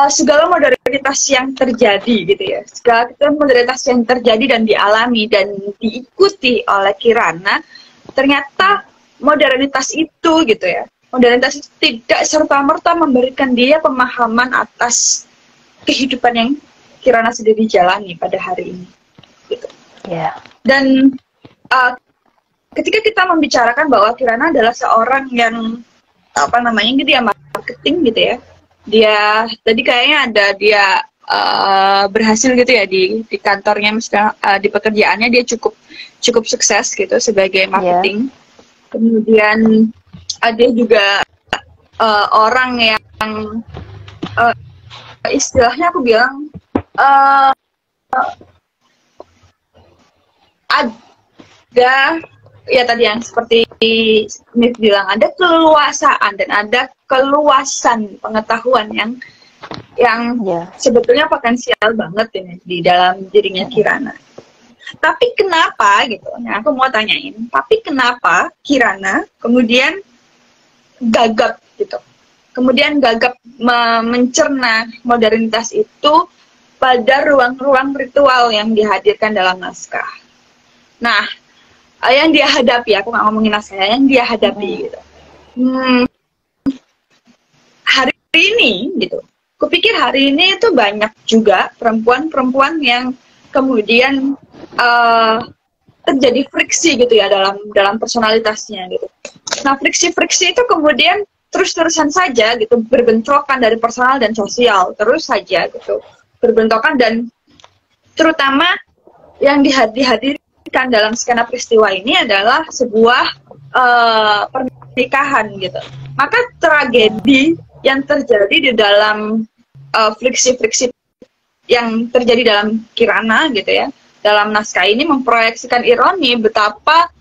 S3: segala modernitas yang terjadi gitu ya, segala modernitas yang terjadi dan dialami dan diikuti oleh Kirana, ternyata modernitas itu gitu ya, modernitas itu tidak serta-merta memberikan dia pemahaman atas kehidupan yang Kirana sudah dijalani pada hari ini gitu. Dan ketika kita membicarakan bahwa Kirana adalah seorang yang dia marketing gitu ya, dia tadi kayaknya dia berhasil gitu ya di kantornya, di pekerjaannya dia cukup sukses gitu sebagai marketing. Kemudian dia juga orang yang istilahnya aku bilang ada ya tadi yang seperti Smith bilang, ada keleluasaan dan ada keluasan pengetahuan yang sebetulnya potensial banget ini di dalam dirinya Kirana. Tapi kenapa gitu? Nah, aku mau tanyain. Tapi kenapa Kirana kemudian gagap gitu? Kemudian gagap mencerna modernitas itu pada ruang-ruang ritual yang dihadirkan dalam naskah. Nah, yang dia hadapi, aku nggak ngomongin naskah, yang dia hadapi gitu. Hari ini gitu, kupikir hari ini itu banyak juga perempuan-perempuan yang kemudian terjadi friksi gitu ya dalam personalitasnya gitu. Nah, friksi-friksi itu kemudian terus-terusan saja gitu, berbentrokan dari personal dan sosial, terus saja gitu, berbentrokan, dan terutama yang dihadirkan dalam skena peristiwa ini adalah sebuah pernikahan gitu. Maka tragedi yang terjadi di dalam friksi-friksi yang terjadi dalam Kirana gitu ya, dalam naskah ini memproyeksikan ironi betapa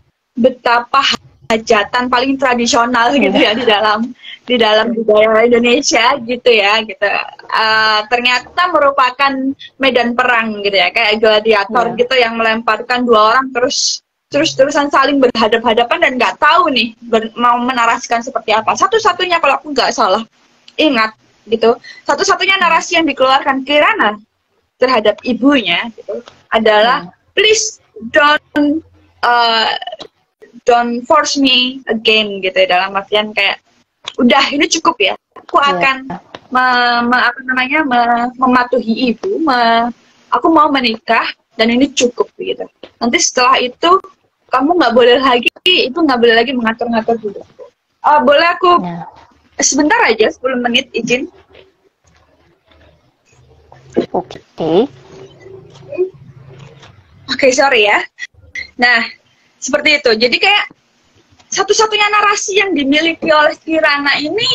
S3: hajatan paling tradisional gitu ya di dalam budaya Indonesia gitu ya gitu. Ternyata merupakan medan perang gitu ya, kayak gladiator gitu yang melemparkan dua orang terus-terusan saling berhadap-hadapan dan nggak tahu nih mau menarasikan seperti apa. Satu-satunya kalau aku nggak salah ingat gitu, satu-satunya narasi yang dikeluarkan Kirana terhadap ibunya gitu adalah please don't force me again gitu ya, dalam artian kayak udah ini cukup ya, aku akan mematuhi ibu, aku mau menikah dan ini cukup gitu. Nanti setelah itu kamu nggak boleh lagi, ibu nggak boleh lagi mengatur-ngatur dulu. Boleh aku sebentar aja, 10 menit izin? Oke, sorry ya. Nah, seperti itu. Jadi kayak satu-satunya narasi yang dimiliki oleh Kirana ini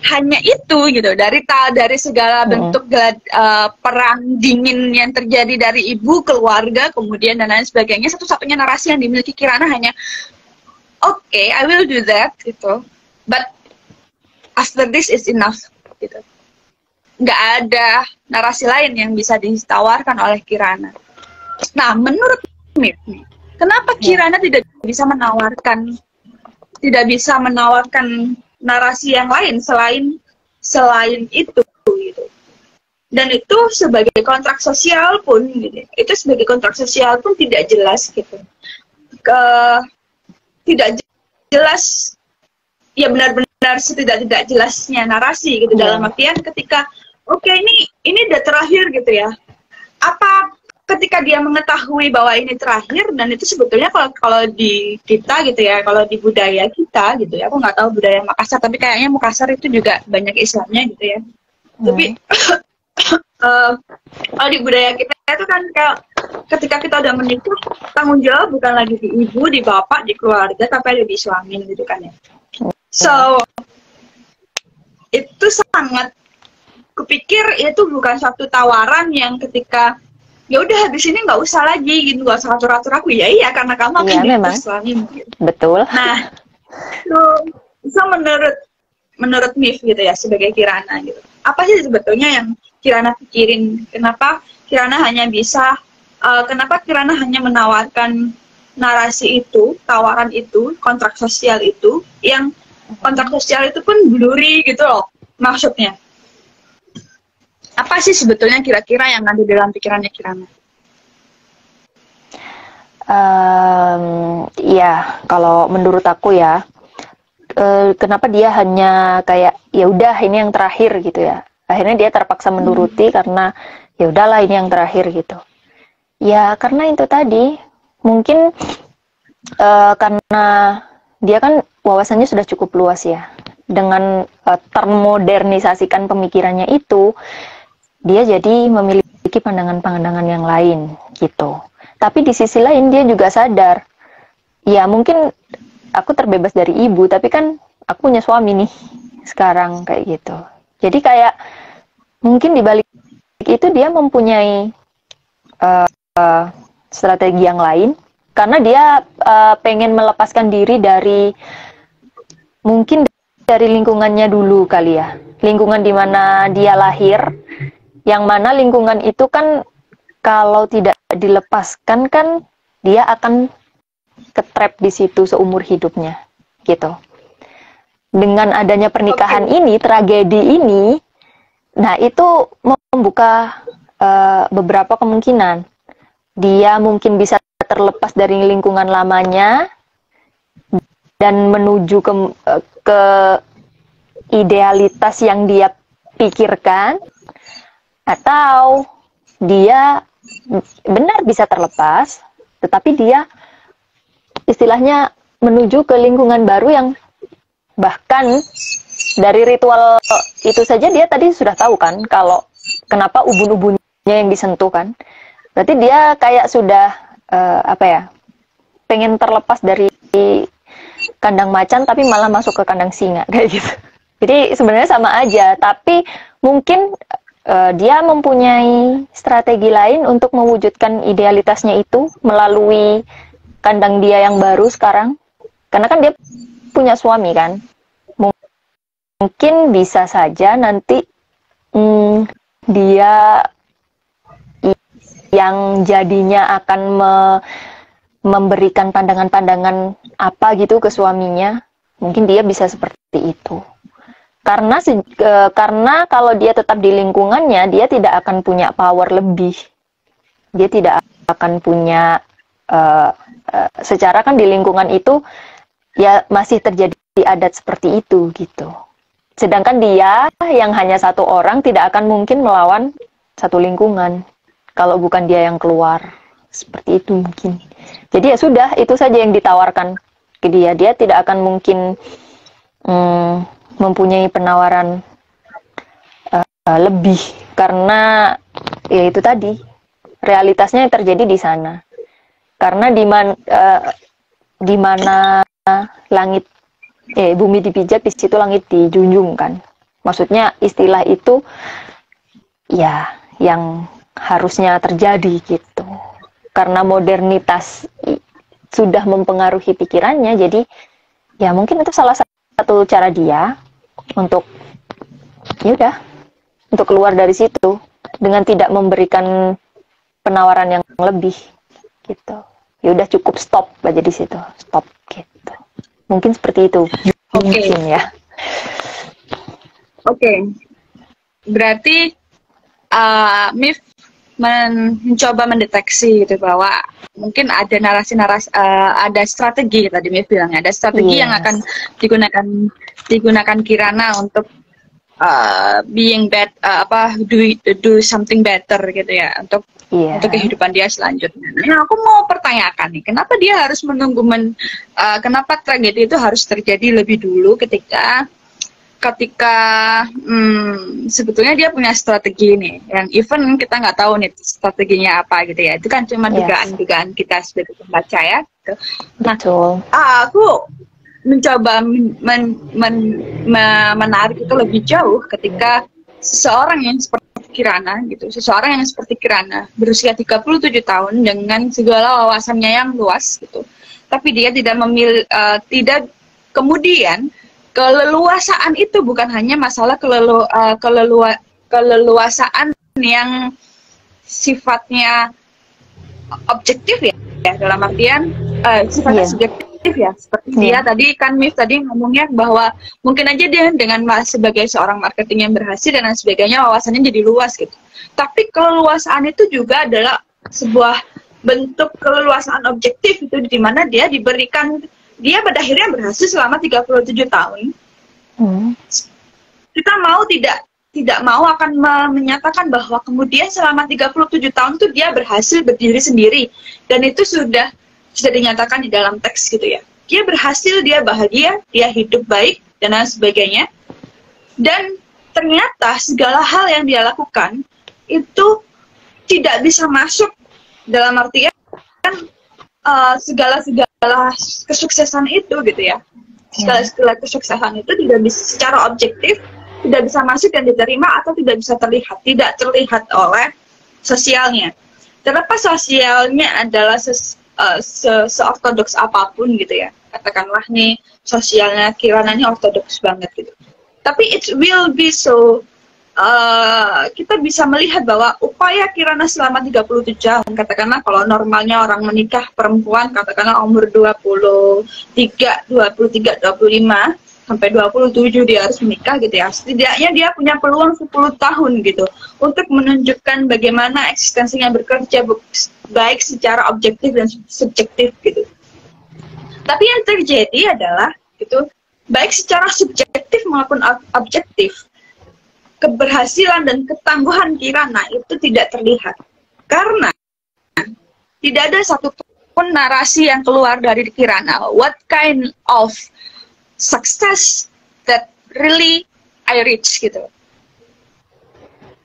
S3: hanya itu gitu. Dari segala bentuk perang dingin yang terjadi dari ibu, keluarga, kemudian dan lain sebagainya, satu-satunya narasi yang dimiliki Kirana hanya okay, I will do that gitu. But after this is enough gitu. Nggak ada narasi lain yang bisa ditawarkan oleh Kirana. Nah, menurut Mif, kenapa Kirana tidak bisa menawarkan narasi yang lain selain itu gitu. Dan itu sebagai kontrak sosial pun gitu. Itu sebagai kontrak sosial pun tidak jelas gitu. Tidak jelas ya, benar-benar setidak jelasnya narasi gitu, dalam artian ketika ini udah terakhir gitu ya. Apa ketika dia mengetahui bahwa ini terakhir, dan itu sebetulnya kalau di kita gitu ya, kalau di budaya kita gitu ya, aku nggak tahu budaya Makassar, tapi kayaknya Makassar itu juga banyak Islamnya gitu ya. Tapi kalau di budaya kita itu kan kayak ketika kita udah menikah, tanggung jawab bukan lagi di ibu, di bapak, di keluarga, tapi ada di suami gitu kan ya. So itu sangat, kupikir itu bukan suatu tawaran yang ketika ya udah habis ini nggak usah lagi gitu, nggak usah atur-atur aku. Ya iya, karena kamu akan diatur suami mungkin. Betul. Nah, so menurut Mif gitu ya, sebagai Kirana gitu, apa sih sebetulnya yang Kirana pikirin? Kenapa Kirana hanya menawarkan narasi itu, tawaran itu, kontrak sosial itu, yang kontrak sosial itu pun blurry gitu loh maksudnya. Apa sih sebetulnya kira-kira yang ada dalam pikirannya Kirana?
S2: Ya, kalau menurut aku ya, kenapa dia hanya kayak ya udah ini yang terakhir gitu ya. Akhirnya dia terpaksa menuruti karena ya udahlah ini yang terakhir gitu. Ya karena itu tadi, mungkin karena dia kan wawasannya sudah cukup luas ya. Dengan termodernisasikan pemikirannya itu, dia jadi memiliki pandangan-pandangan yang lain gitu. Tapi di sisi lain dia juga sadar, ya mungkin aku terbebas dari ibu, tapi kan aku punya suami nih sekarang kayak gitu. Jadi kayak mungkin di balik itu dia mempunyai strategi yang lain, karena dia pengen melepaskan diri dari mungkin dari lingkungannya dulu kali ya, lingkungan di mana dia lahir. Yang mana lingkungan itu kan kalau tidak dilepaskan kan dia akan ketrap di situ seumur hidupnya gitu. Dengan adanya pernikahan ini, tragedi ini, nah itu membuka beberapa kemungkinan. Dia mungkin bisa terlepas dari lingkungan lamanya dan menuju ke idealitas yang dia pikirkan. Atau dia benar bisa terlepas, tetapi dia istilahnya menuju ke lingkungan baru yang bahkan dari ritual itu saja dia tadi sudah tahu kan kalau kenapa ubun-ubunnya yang disentuh kan. Berarti dia kayak sudah pengen terlepas dari kandang macan tapi malah masuk ke kandang singa kayak gitu. Jadi sebenarnya sama aja, tapi mungkin dia mempunyai strategi lain untuk mewujudkan idealitasnya itu melalui kandang dia yang baru sekarang. Karena kan dia punya suami kan. Mungkin bisa saja nanti dia yang jadinya akan memberikan pandangan-pandangan apa gitu ke suaminya. Mungkin dia bisa seperti itu. Karena kalau dia tetap di lingkungannya, dia tidak akan punya power lebih. Dia tidak akan punya secara kan di lingkungan itu ya masih terjadi adat seperti itu gitu. Sedangkan dia yang hanya satu orang tidak akan mungkin melawan satu lingkungan kalau bukan dia yang keluar. Seperti itu mungkin. Jadi ya sudah, itu saja yang ditawarkan ke dia. Dia tidak akan mungkin mempunyai penawaran lebih karena ya itu tadi realitasnya yang terjadi di sana. Karena di mana langit bumi dipijak, di situ langit dijunjung kan. Maksudnya istilah itu ya yang harusnya terjadi gitu. Karena modernitas sudah mempengaruhi pikirannya, jadi ya mungkin itu salah satu cara dia untuk untuk keluar dari situ dengan tidak memberikan penawaran yang lebih gitu. Ya udah cukup stop aja di situ, stop gitu. Mungkin seperti itu. Mungkin ya.
S3: Oke. Berarti Mif mencoba mendeteksi gitu bahwa mungkin ada narasi-narasi, ada strategi tadi Mif bilang, ada strategi yang akan digunakan Kirana untuk being bad, do something better gitu ya, untuk kehidupan dia selanjutnya. Nah, aku mau pertanyakan nih, kenapa dia harus menunggu kenapa tragedi itu harus terjadi lebih dulu ketika sebetulnya dia punya strategi nih, yang even kita nggak tahu nih strateginya apa gitu ya, itu kan cuma dugaan-dugaan kita sebagai pembaca ya. Gitu. Nah, aku mencoba menarik itu lebih jauh ketika seseorang yang seperti Kirana gitu, seseorang yang seperti Kirana berusia 37 tahun dengan segala wawasannya yang luas gitu, tapi dia tidak tidak kemudian keleluasaan itu bukan hanya masalah keleluasaan yang sifatnya objektif ya dalam artian sifatnya subjektif ya, seperti dia tadi kan Mif tadi ngomongnya bahwa mungkin aja dia dengan sebagai seorang marketing yang berhasil dan lain sebagainya wawasannya jadi luas gitu, tapi keleluasaan itu juga adalah sebuah bentuk keleluasaan objektif itu, di mana dia dia pada akhirnya berhasil selama 37 tahun. Kita mau tidak mau akan menyatakan bahwa kemudian selama 37 tahun itu dia berhasil berdiri sendiri, dan itu sudah dinyatakan di dalam teks gitu ya. Dia berhasil, dia bahagia, dia hidup baik dan lain sebagainya. Dan ternyata segala hal yang dia lakukan itu tidak bisa masuk dalam artian segala kesuksesan itu gitu ya, segala kesuksesan itu tidak bisa secara objektif tidak bisa masuk dan diterima atau tidak bisa tidak terlihat oleh sosialnya. Terlepas sosialnya adalah seortodoks apapun gitu ya, katakanlah nih sosialnya Kirana ini ortodoks banget gitu, tapi it will be so kita bisa melihat bahwa upaya Kirana selama 37 tahun, katakanlah kalau normalnya orang menikah perempuan katakanlah umur 23, 25 sampai 27 dia harus menikah gitu ya, setidaknya dia punya peluang 10 tahun gitu untuk menunjukkan bagaimana eksistensinya bekerja baik secara objektif dan subjektif gitu. Tapi yang terjadi adalah gitu, baik secara subjektif maupun objektif, keberhasilan dan ketangguhan Kirana itu tidak terlihat karena tidak ada satupun narasi yang keluar dari Kirana, what kind of success that really I reach gitu.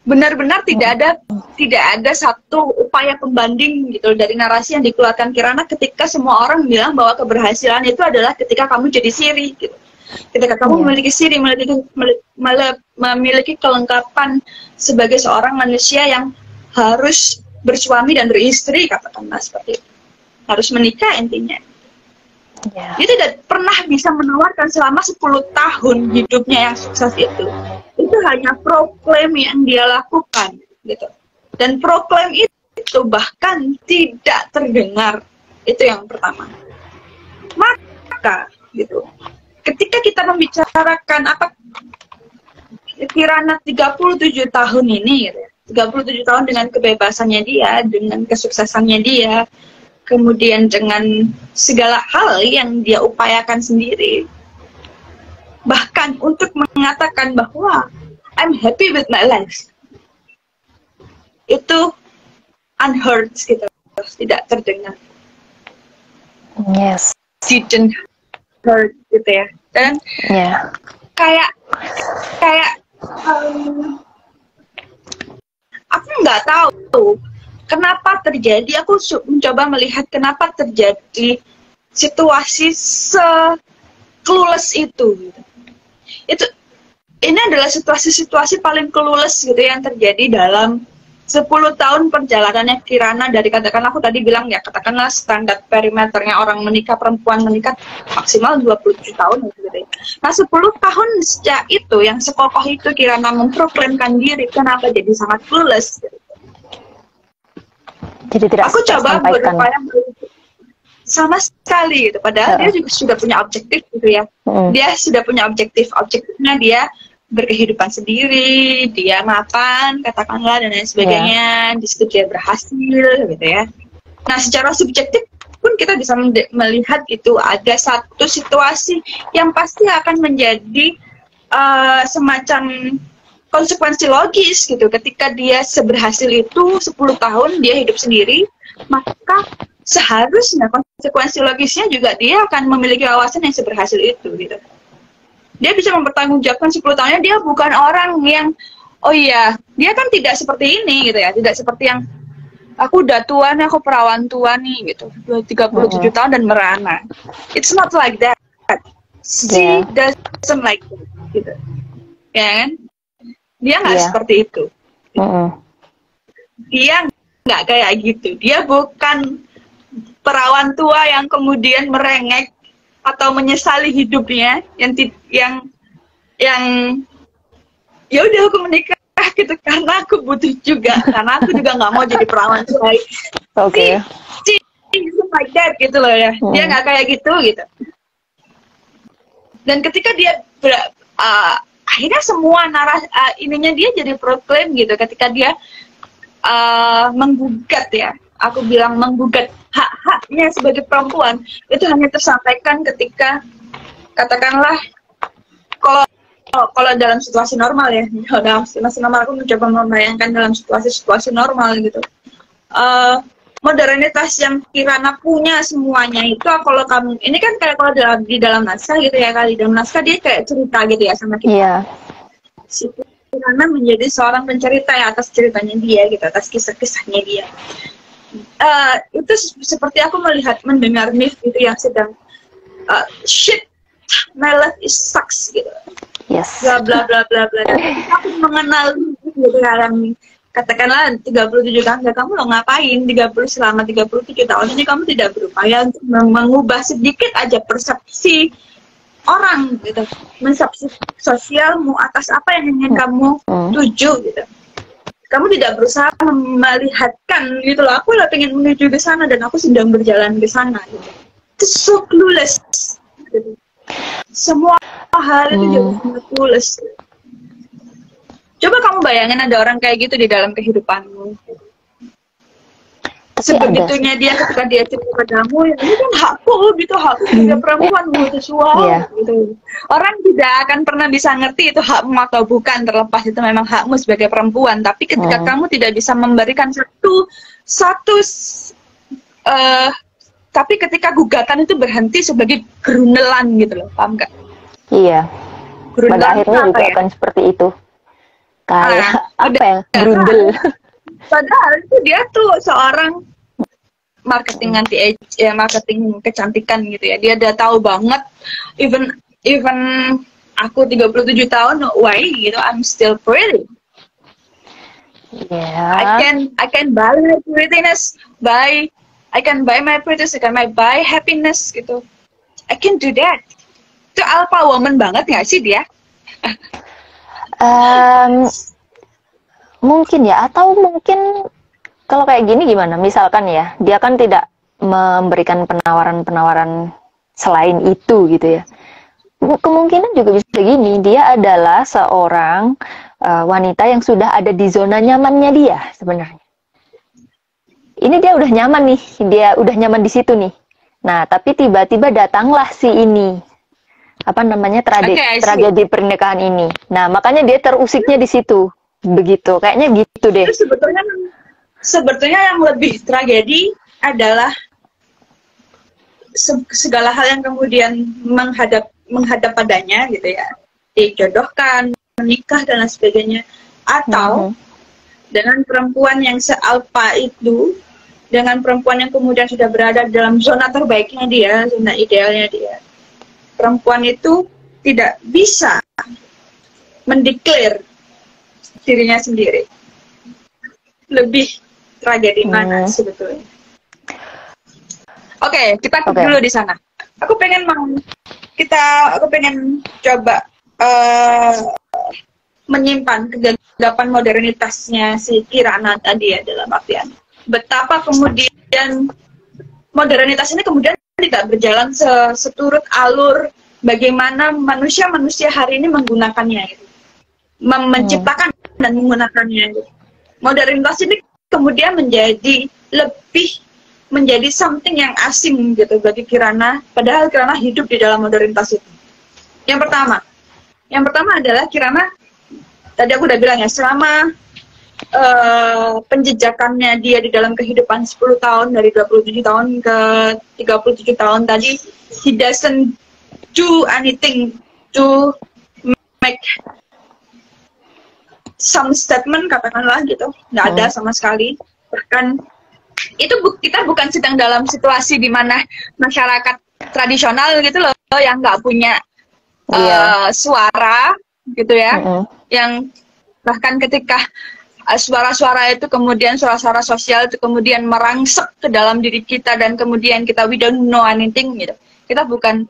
S3: Benar-benar tidak ada satu upaya pembanding gitu dari narasi yang dikeluarkan Kirana ketika semua orang bilang bahwa keberhasilan itu adalah ketika kamu jadi Siri gitu. Ketika kamu memiliki Siri, memiliki kelengkapan sebagai seorang manusia yang harus bersuami dan beristri, katakanlah seperti itu. Harus menikah intinya. Dia tidak pernah bisa menawarkan selama 10 tahun hidupnya yang sukses itu. Itu hanya proklaim yang dia lakukan gitu. Dan proklaim itu bahkan tidak terdengar. Itu yang pertama. Maka gitu, ketika kita membicarakan apa Kirana 37 tahun ini gitu, 37 tahun dengan kebebasannya dia, dengan kesuksesannya dia, kemudian dengan segala hal yang dia upayakan sendiri, bahkan untuk mengatakan bahwa I'm happy with my life, itu unheard gitu, tidak terdengar.
S2: Yes.
S3: Didn't heard gitu ya. Dan kayak aku nggak tahu kenapa terjadi. Aku mencoba melihat kenapa terjadi situasi se-clueless itu. Ini adalah situasi-situasi paling clueless gitu yang terjadi dalam 10 tahun perjalanannya Kirana dari, katakanlah aku tadi bilang ya, katakanlah standar perimeternya orang menikah, perempuan menikah maksimal 27 tahun gitu ya. Nah 10 tahun sejak itu yang sekokoh itu Kirana memproklamkan diri, kenapa jadi sangat clueless gitu.
S2: Jadi tidak
S3: aku coba berupaya sama sekali gitu, padahal dia juga sudah punya objektif gitu ya. Dia sudah punya objektifnya, dia berkehidupan sendiri, dia mapan, katakanlah, dan lain sebagainya. Di situ dia berhasil gitu ya. Nah secara subjektif pun kita bisa melihat itu ada satu situasi yang pasti akan menjadi semacam konsekuensi logis gitu. Ketika dia seberhasil itu 10 tahun dia hidup sendiri, maka seharusnya konsekuensi logisnya juga dia akan memiliki wawasan yang seberhasil itu gitu. Dia bisa mempertanggungjawabkan 10 tahunnya, dia bukan orang yang, oh iya, dia kan tidak seperti ini gitu ya, tidak seperti yang, aku udah tua nih, aku perawan tua nih gitu, 37 tahun dan merana. It's not like that. She doesn't like that gitu. Ya kan? Dia nggak seperti itu. Dia nggak kayak gitu. Dia bukan perawan tua yang kemudian merengek atau menyesali hidupnya, yang ya udah aku menikah gitu karena aku butuh juga, karena aku juga nggak mau jadi perawan tua. Oke. Like that gitu loh ya. Dia nggak kayak gitu. Dan ketika dia akhirnya semua ininya dia jadi proklaim gitu, ketika dia menggugat ya. Aku bilang menggugat hak-haknya sebagai perempuan, itu hanya tersampaikan ketika, katakanlah, kalau dalam situasi normal ya, dalam situasi normal, aku mencoba membayangkan dalam situasi normal gitu. Modernitas yang Kirana punya semuanya itu, kalau kamu, ini kan kayak kalau di dalam naskah gitu ya, kali dalam naskah dia kayak cerita gitu ya sama kita. Si Kirana menjadi seorang pencerita ya atas ceritanya dia gitu, atas kisah-kisahnya dia. Itu seperti aku mendengar Nif gitu yang sedang shit, my life is sucks gitu, bla bla bla bla bla. Aku mengenal gitu yang katakanlah 37 tahun, kamu lo ngapain selama 37 tahun ini, kamu tidak berupaya untuk mengubah sedikit aja persepsi orang gitu, mensepsi sosialmu atas apa yang ingin kamu tuju gitu. Kamu tidak berusaha melihatkan gitu loh, aku lah pengen menuju ke sana dan aku sedang berjalan ke sana gitu. It's so clueless gitu. Semua hal itu jadi sangat clueless. Coba kamu bayangin ada orang kayak gitu di dalam kehidupanmu. Sebegitunya dia ketika dia cerita padamu, ini kan hakku gitu, hakku sebagai perempuan sesuatu gitu. Orang tidak akan pernah bisa ngerti itu hakmu atau bukan, terlepas itu memang hakmu sebagai perempuan. Tapi ketika kamu tidak bisa memberikan satu tapi ketika gugatan itu berhenti sebagai gerunelan gitu loh, paham nggak?
S2: Iya. Pada
S3: Gerunelan
S2: akhirnya
S3: itu apa
S2: juga
S3: ya?
S2: akan seperti itu. Kayak apa
S3: udah
S2: ya? Grundel.
S3: padahal itu dia tuh seorang marketing anti age, ya marketing kecantikan gitu ya. Dia udah tahu banget, even even aku 37 tahun, why gitu, I'm still pretty.
S2: Iya.
S3: I can buy my prettiness, I can buy my prettiness, I can buy happiness gitu. I can do that. Itu alpha woman banget nggak sih dia?
S2: Mungkin ya, atau mungkin kalau kayak gini gimana? Misalkan ya, dia kan tidak memberikan penawaran-penawaran selain itu gitu ya. Kemungkinan juga bisa gini, dia adalah seorang wanita yang sudah ada di zona nyamannya dia sebenarnya. Ini dia udah nyaman nih, dia udah nyaman di situ nih. Nah, tapi tiba-tiba datanglah si ini, apa namanya, tragedi pernikahan ini. Nah, makanya dia terusiknya di situ, begitu. Kayaknya gitu deh.
S3: Itu sebetulnya yang lebih tragedi adalah segala hal yang kemudian menghadap padanya gitu ya, dijodohkan, menikah dan lain sebagainya, atau dengan perempuan yang sealpa itu, dengan perempuan yang kemudian sudah berada dalam zona terbaiknya dia, zona idealnya dia. Perempuan itu tidak bisa mendeklar dirinya sendiri. Lebih tragedi mana sebetulnya? Oke, kita dulu di sana. Aku pengen coba menyimpan kegagapan modernitasnya si Kirana tadi ya, dalam artian betapa kemudian modernitas ini kemudian tidak berjalan seturut alur bagaimana manusia hari ini menggunakannya gitu. Menciptakan dan menggunakannya gitu. Modernitas ini kemudian menjadi something yang asing gitu bagi Kirana, padahal Kirana hidup di dalam modernitas itu. Yang pertama adalah Kirana, tadi aku udah bilang ya, selama penjejakannya dia di dalam kehidupan 10 tahun, dari 27 tahun ke 37 tahun tadi, he doesn't do anything to make some statement, katakanlah gitu, nggak ada sama sekali. Bahkan itu kita bukan sedang dalam situasi di mana masyarakat tradisional gitu loh, yang nggak punya suara gitu ya, yang bahkan ketika suara-suara itu kemudian, suara-suara sosial itu kemudian merangsek ke dalam diri kita dan kemudian kita we don't know anything gitu. Kita bukan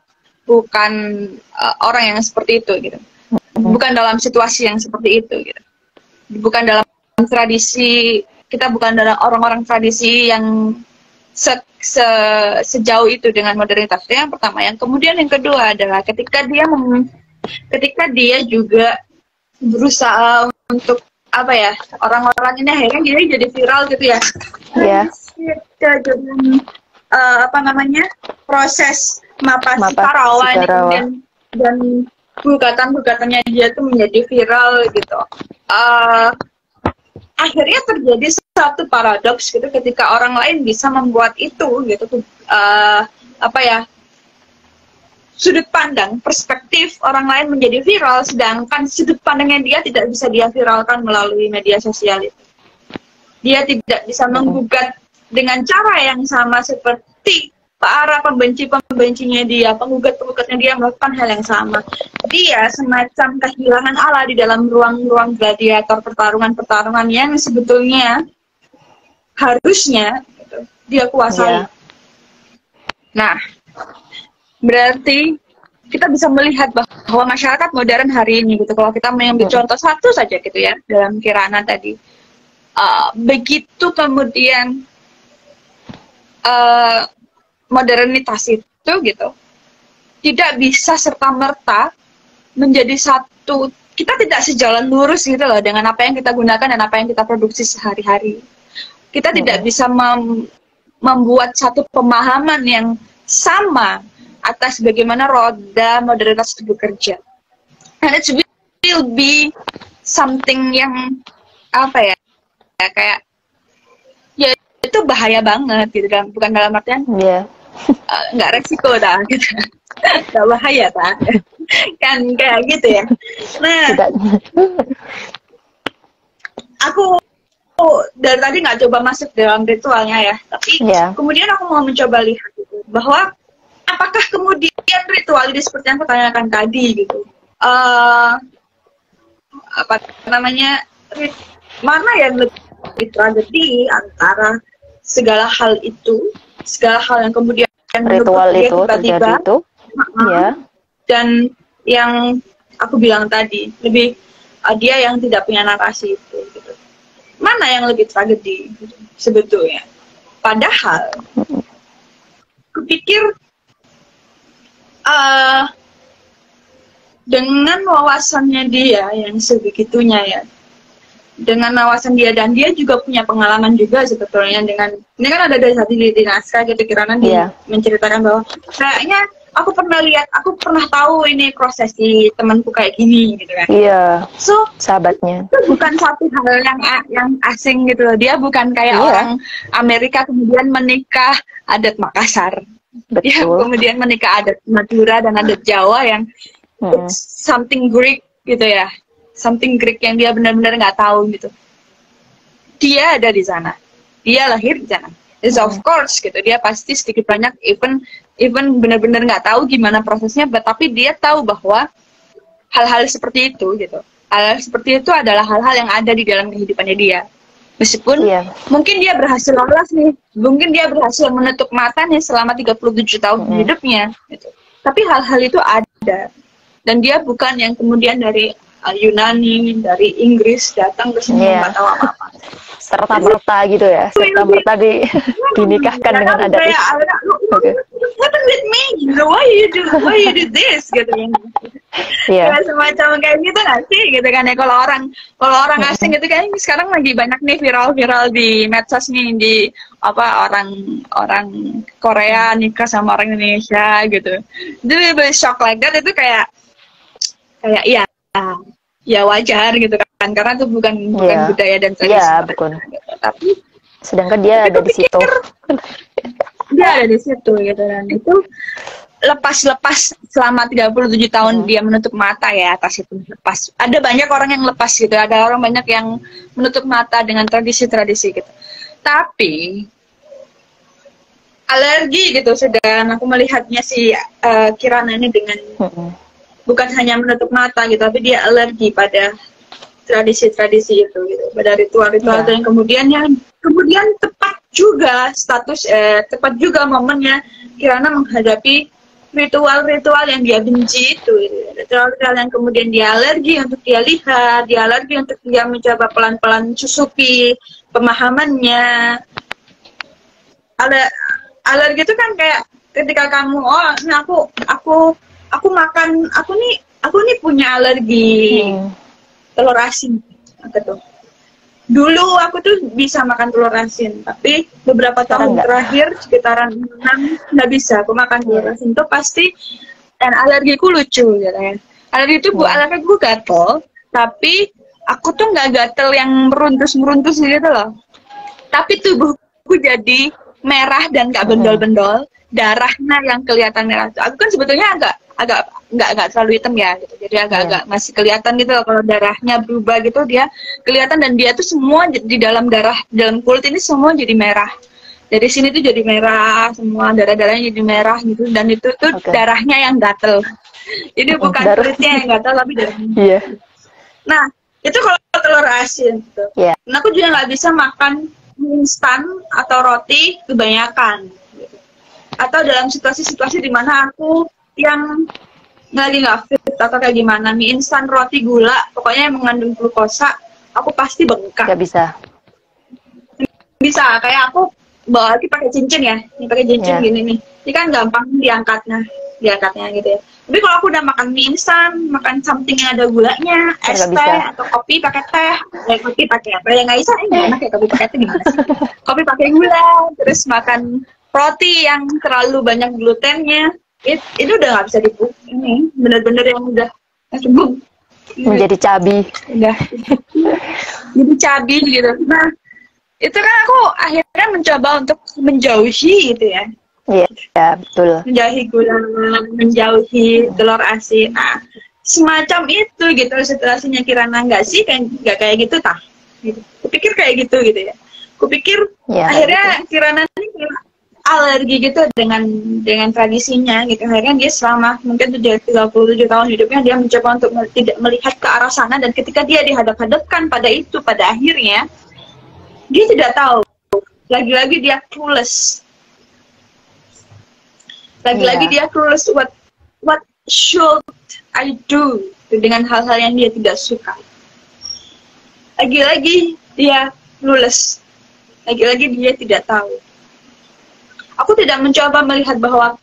S3: orang yang seperti itu gitu. Bukan dalam situasi yang seperti itu gitu. Bukan dalam tradisi, kita bukan dalam orang-orang tradisi yang sejauh itu dengan modernitas. Itu yang pertama. Yang kemudian yang kedua adalah ketika dia juga berusaha untuk apa ya, orang-orang ini akhirnya dia jadi viral gitu ya.
S2: Iya.
S3: Apa namanya, proses Mapa Sikarawa ini dan gugatan-gugatannya dia tuh menjadi viral gitu. Akhirnya terjadi satu paradoks gitu, ketika orang lain bisa membuat itu gitu tuh, apa ya, sudut pandang, perspektif orang lain menjadi viral, sedangkan sudut pandangnya dia tidak bisa dia viralkan melalui media sosial itu. Dia tidak bisa menggugat dengan cara yang sama seperti para pembenci-pembencinya dia, penggugat-penggugatnya dia melakukan hal yang sama. Dia semacam kehilangan Allah di dalam ruang-ruang gladiator, pertarungan-pertarungan yang sebetulnya harusnya gitu, dia kuasai. Nah, berarti kita bisa melihat bahwa masyarakat modern hari ini gitu, kalau kita mengambil contoh satu saja gitu ya, dalam Kirana tadi, begitu kemudian modernitas itu gitu tidak bisa serta-merta menjadi satu, kita tidak sejalan lurus gitu loh dengan apa yang kita gunakan dan apa yang kita produksi sehari-hari. Kita tidak bisa membuat satu pemahaman yang sama atas bagaimana roda modernitas itu bekerja. And it will be something yang apa ya, kayak ya itu bahaya banget gitu, bukan dalam artian nggak resiko dah gitu. Nggak bahaya tak kan kayak gitu ya. Nah, aku dari tadi nggak coba masuk dalam ritualnya ya, tapi kemudian aku mau mencoba lihat gitu, bahwa apakah kemudian ritual ini seperti yang aku tanyakan tadi gitu, apa namanya, mana yang lebih tragedi antara segala hal itu, segala hal yang kemudian
S2: ritual itu
S3: tiba-tiba
S2: terjadi itu, ya, dan
S3: yang aku bilang tadi lebih dia yang tidak punya narasi itu gitu. Mana yang lebih tragedi gitu, sebetulnya? Padahal kupikir dengan wawasannya dia yang sebegitunya ya, dengan wawasan dia, dan dia juga punya pengalaman juga sebetulnya dengan ini kan ada dari tadi di naskah gitu, Kirana dia menceritakan bahwa kayaknya aku pernah tahu ini prosesi temanku kayak gini gitu kan.
S2: Iya.
S3: So
S2: sahabatnya
S3: itu bukan satu hal yang asing gitu loh. Dia bukan kayak orang Amerika kemudian menikah adat Makassar.
S2: Betul.
S3: Dia kemudian menikah adat Madura dan adat Jawa yang something Greek gitu ya. Something Greek yang dia benar-benar nggak tahu gitu. Dia ada di sana, dia lahir di sana. Of course gitu, dia pasti sedikit banyak even benar-benar nggak tahu gimana prosesnya, tapi dia tahu bahwa hal-hal seperti itu gitu. Hal-hal seperti itu adalah hal-hal yang ada di dalam kehidupannya dia. Meskipun mungkin dia berhasil lolos nih, mungkin dia berhasil menutup matanya selama 37 tahun hidupnya gitu. Tapi hal-hal itu ada. Dan dia bukan yang kemudian dari Yunani, dari Inggris datang ke sini nggak tahu apa-apa.
S2: Serta-merta gitu ya, serta-merta dinikahkan dengan adat itu.
S3: What with me? Why you do this? Gitu kan. Kayak semacam kayak gitu nggak sih? Gitu kan ya. Kalau orang asing gitu kan sekarang lagi banyak nih viral di medsos nih, di orang Korea nikah sama orang Indonesia gitu. Itu shock like that, itu kayak ya wajar gitu kan, karena itu bukan budaya dan tradisi. Tapi
S2: sedangkan dia ada di situ.
S3: Dia ada di situ gitu, dan itu lepas selama 37 tahun dia menutup mata ya atas itu. Lepas. Ada banyak orang yang lepas gitu, ada orang banyak yang menutup mata dengan tradisi-tradisi gitu. Tapi alergi gitu, sedang aku melihatnya si Kirana ini dengan bukan hanya menutup mata gitu, tapi dia alergi pada tradisi-tradisi itu gitu, pada ritual-ritual yang kemudian tepat juga tepat juga momennya Kirana menghadapi ritual-ritual yang dia benci itu gitu. Ritual-ritual yang kemudian dia alergi untuk dia lihat, dia alergi untuk dia mencoba pelan-pelan susupi pemahamannya. Alergi itu kan kayak ketika kamu ini aku nih punya alergi telur asin gitu. Dulu aku tuh bisa makan telur asin, tapi beberapa tahun terakhir sekitaran 6 nggak bisa aku makan telur asin. Itu pasti, dan alergiku lucu gitu kan. Alergi itu alergiku gatel, tapi aku tuh nggak gatel yang meruntus gitu loh. Tapi tubuhku jadi merah dan nggak bendol-bendol, darahnya yang kelihatan merah. Aku kan sebetulnya agak nggak terlalu hitam ya gitu, jadi agak masih kelihatan gitu loh, kalau darahnya berubah gitu dia kelihatan, dan dia tuh semua di dalam kulit ini semua jadi merah, dari sini tuh jadi merah semua, darahnya jadi merah gitu, dan itu tuh darahnya yang gatel, jadi bukan kulitnya yang gatel tapi darahnya. Nah itu kalau telur asin gitu. Nah aku juga nggak bisa makan mie instan atau roti kebanyakan gitu. Atau dalam situasi-situasi di mana aku yang lagi nggak fit atau kayak gimana, mie instan, roti, gula, pokoknya yang mengandung glukosa, aku pasti bengkak.
S2: Nggak bisa.
S3: Kayak aku bawa lagi pakai cincin ya, ini pakai cincin gini nih, ini kan gampang diangkatnya gitu ya. Tapi kalau aku udah makan mie instan, makan something yang ada gulanya, es teh atau kopi pakai teh, kopi pakai apa ya nggak bisa, enak ya kopi pakai teh gimana sih? Kopi pakai gula, terus makan roti yang terlalu banyak glutennya. Itu udah nggak bisa dibuat, ini bener-bener yang udah
S2: menjadi cabi,
S3: udah jadi cabi gitu. Nah itu kan aku akhirnya mencoba untuk menjauhi gitu ya,
S2: Iya, betul.
S3: Menjauhi gula, menjauhi telur asin. Nah, semacam itu gitu situasinya Kirana, nggak sih? Nggak kayak gitu tah? Gitu. Kupikir kayak gitu ya. Kupikir
S2: Ya,
S3: akhirnya
S2: gitu.
S3: Kirana ini alergi gitu dengan tradisinya gitu. Akhirnya dia selama mungkin 37 tahun hidupnya dia mencoba untuk tidak melihat ke arah sana, dan ketika dia dihadap-hadapkan pada itu pada akhirnya dia tidak tahu. Lagi-lagi dia clueless. Lagi-lagi dia clueless what should I do dengan hal-hal yang dia tidak suka. Lagi-lagi dia clueless. Lagi-lagi dia tidak tahu. Aku tidak mencoba melihat bahwa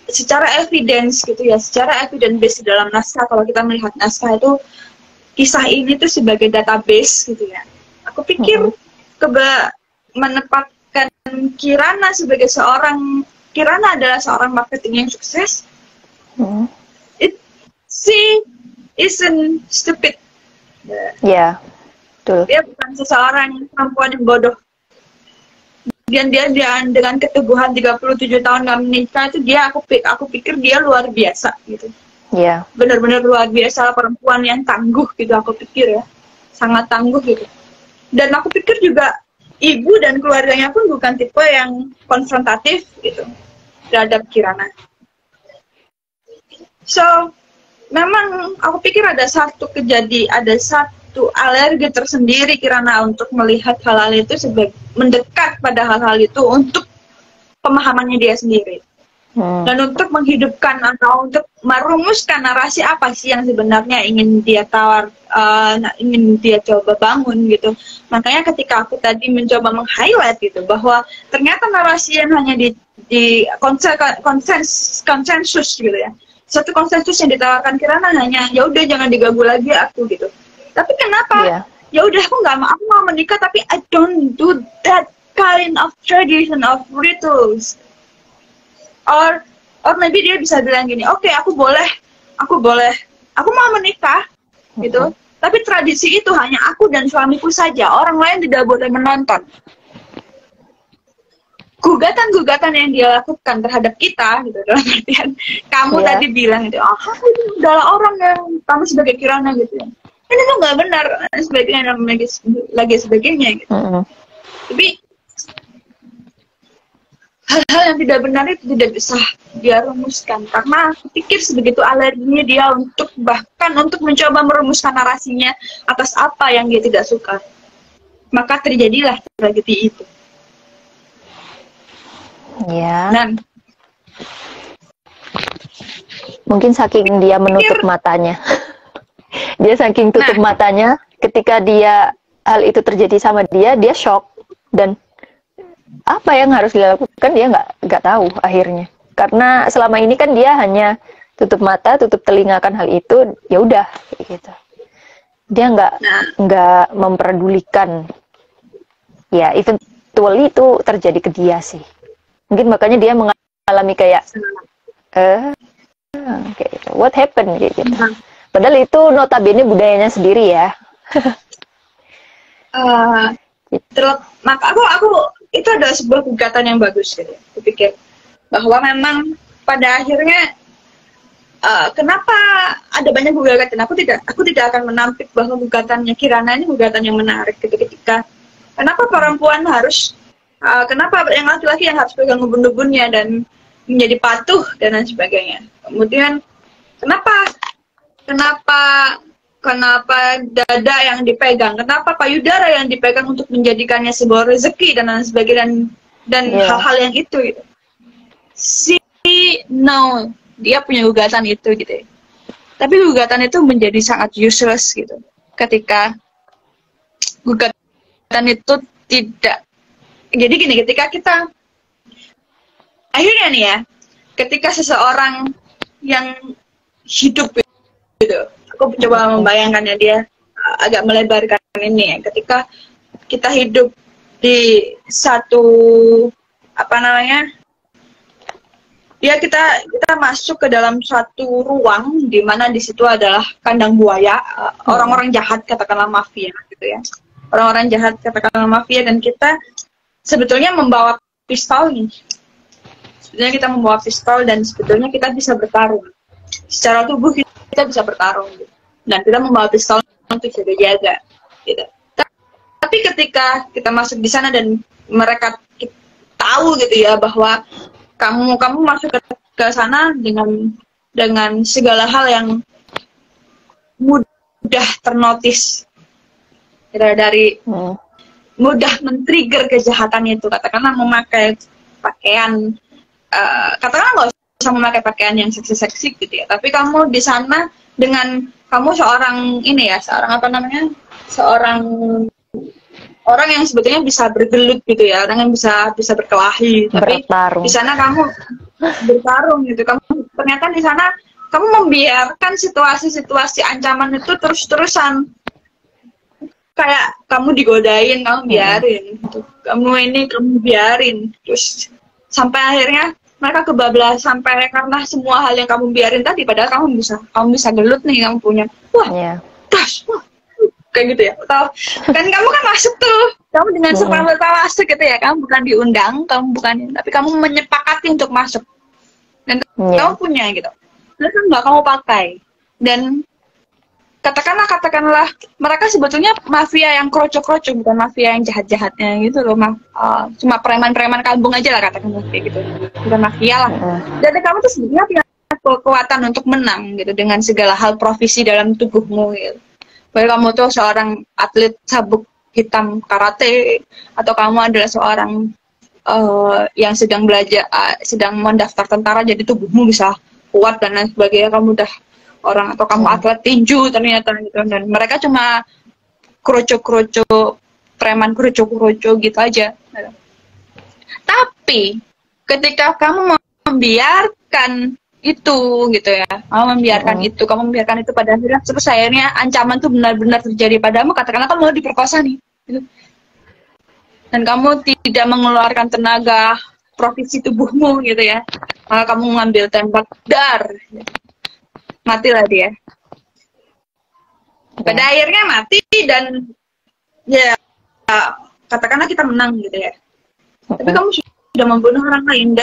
S3: secara evidence gitu ya, secara evidence based dalam naskah, kalau kita melihat naskah itu kisah ini tuh sebagai database gitu ya. Aku pikir menempatkan Kirana sebagai Kirana adalah seorang marketing yang sukses. She isn't stupid.
S2: Ya, betul.
S3: Dia bukan seseorang perempuan yang bodoh. Dan dia dengan keteguhan 37 tahun gak menikah itu aku pikir dia luar biasa gitu.
S2: Iya.
S3: Benar-benar luar biasa, perempuan yang tangguh gitu, aku pikir ya. Sangat tangguh gitu. Dan aku pikir juga ibu dan keluarganya pun bukan tipe yang konfrontatif gitu terhadap Kirana. So, memang aku pikir ada satu alergi tersendiri Kirana untuk melihat hal-hal itu mendekat pada hal-hal itu untuk pemahamannya dia sendiri. Dan untuk menghidupkan atau untuk merumuskan narasi apa sih yang sebenarnya ingin dia ingin dia coba bangun gitu. Makanya ketika aku tadi mencoba meng-highlight gitu bahwa ternyata narasi yang hanya di konsensus gitu ya. Satu konsensus yang ditawarkan Kirana hanya ya udah jangan diganggu lagi aku gitu. Tapi kenapa? Ya udah aku mau menikah tapi I don't do that kind of tradition of rituals. Or maybe dia bisa bilang gini, oke, aku mau menikah gitu. Tapi tradisi itu hanya aku dan suamiku saja, orang lain tidak boleh menonton. Gugatan-gugatan yang dia lakukan terhadap kita gitu, dalam artian kamu tadi bilang gitu, ini adalah orang yang kamu sebagai Kirana gitu ya. Ini tuh nggak benar, sebagainya lagi sebagainya gitu. Tapi hal-hal yang tidak benar itu tidak bisa dia rumuskan karena aku pikir sebegitu alerginya dia bahkan untuk mencoba merumuskan narasinya atas apa yang dia tidak suka. Maka terjadilah tragedi itu.
S2: Ya.
S3: Dan
S2: mungkin saking dia menutup matanya. Dia saking tutup matanya ketika hal itu terjadi sama dia shock, dan apa yang harus dilakukan dia nggak tahu akhirnya, karena selama ini kan dia hanya tutup mata, tutup telinga akan hal itu, ya udah gitu. Dia nggak memperdulikan. Ya eventually itu terjadi ke dia sih. Mungkin makanya dia mengalami kayak what happened gitu. Padahal itu notabene budayanya sendiri ya.
S3: Maka aku itu adalah sebuah gugatan yang bagus gitu. Aku pikir bahwa memang pada akhirnya kenapa ada banyak gugatan. Aku tidak akan menampik bahwa gugatannya Kirana ini gugatan yang menarik gitu, ketika kenapa perempuan harus kenapa yang laki-laki yang harus pegang ubun-ubunnya dan menjadi patuh dan lain sebagainya. Kemudian kenapa dada yang dipegang, kenapa payudara yang dipegang untuk menjadikannya sebuah rezeki dan lain sebagainya, dan hal-hal yang itu gitu. Dia punya gugatan itu gitu. Tapi gugatan itu menjadi sangat useless gitu ketika gugatan itu tidak. Jadi gini, ketika kita akhirnya nih ya, ketika seseorang yang hidup gitu, aku coba membayangkannya, dia agak melebarkan ini ya, ketika kita hidup di satu ya kita masuk ke dalam suatu ruang di mana di situ adalah kandang buaya, orang-orang jahat, katakanlah mafia gitu ya, orang-orang jahat katakanlah mafia, dan kita sebetulnya membawa pistol nih, Sebetulnya kita membawa pistol dan sebetulnya kita bisa bertarung. Secara tubuh kita bisa bertarung gitu. Dan kita membawa pistol untuk jaga-jaga gitu. Tapi ketika kita masuk di sana dan mereka tahu gitu ya bahwa kamu masuk ke sana dengan segala hal yang mudah ternotis dari mudah men-trigger kejahatan itu, katakanlah memakai pakaian katakanlah nggak usah memakai pakaian yang seksi-seksi gitu ya, tapi kamu di sana dengan kamu seorang ini ya, seorang apa namanya, seorang orang yang sebetulnya bisa bergelut gitu ya, orang yang bisa berkelahi, tapi di sana kamu bertarung gitu, kamu ternyata di sana kamu membiarkan situasi-situasi ancaman itu terus-terusan. Kayak kamu digodain, kamu biarin gitu. Kamu biarin, terus sampai akhirnya mereka kebablasan, sampai karena semua hal yang kamu biarin tadi, padahal kamu bisa gelut nih, kamu punya tas, kayak gitu ya. Atau kan kamu kan masuk tuh, kamu dengan serta-merta masuk gitu ya, kamu bukan diundang, tapi kamu menyepakati untuk masuk dan kamu punya gitu. Dan kan nggak kamu pakai, dan katakanlah mereka sebetulnya mafia yang kroco-kroco, bukan mafia yang jahat-jahatnya gitu loh, cuma preman-preman kampung aja lah katakanlah kayak gitu, bukan mafia lah. Dan kamu tuh sebenarnya punya kekuatan untuk menang gitu dengan segala hal profesi dalam tubuhmu gitu. Baik kamu tuh seorang atlet sabuk hitam karate, atau kamu adalah seorang yang sedang belajar, sedang mendaftar tentara, jadi tubuhmu bisa kuat dan lain sebagainya, kamu udah orang, atau kamu atlet tinju ternyata gitu, dan mereka cuma kroco-kroco, preman kroco-kroco gitu aja. Tapi ketika kamu membiarkan itu gitu ya, kamu membiarkan itu pada akhirnya, terus akhirnya ancaman tuh benar-benar terjadi padamu, katakanlah kamu mau diperkosa nih gitu. Dan kamu tidak mengeluarkan tenaga profesi tubuhmu gitu ya, maka kamu ngambil tembak dar gitu. Matilah dia. Pada akhirnya mati, dan ya katakanlah kita menang gitu ya. Tapi kamu sudah membunuh orang lain,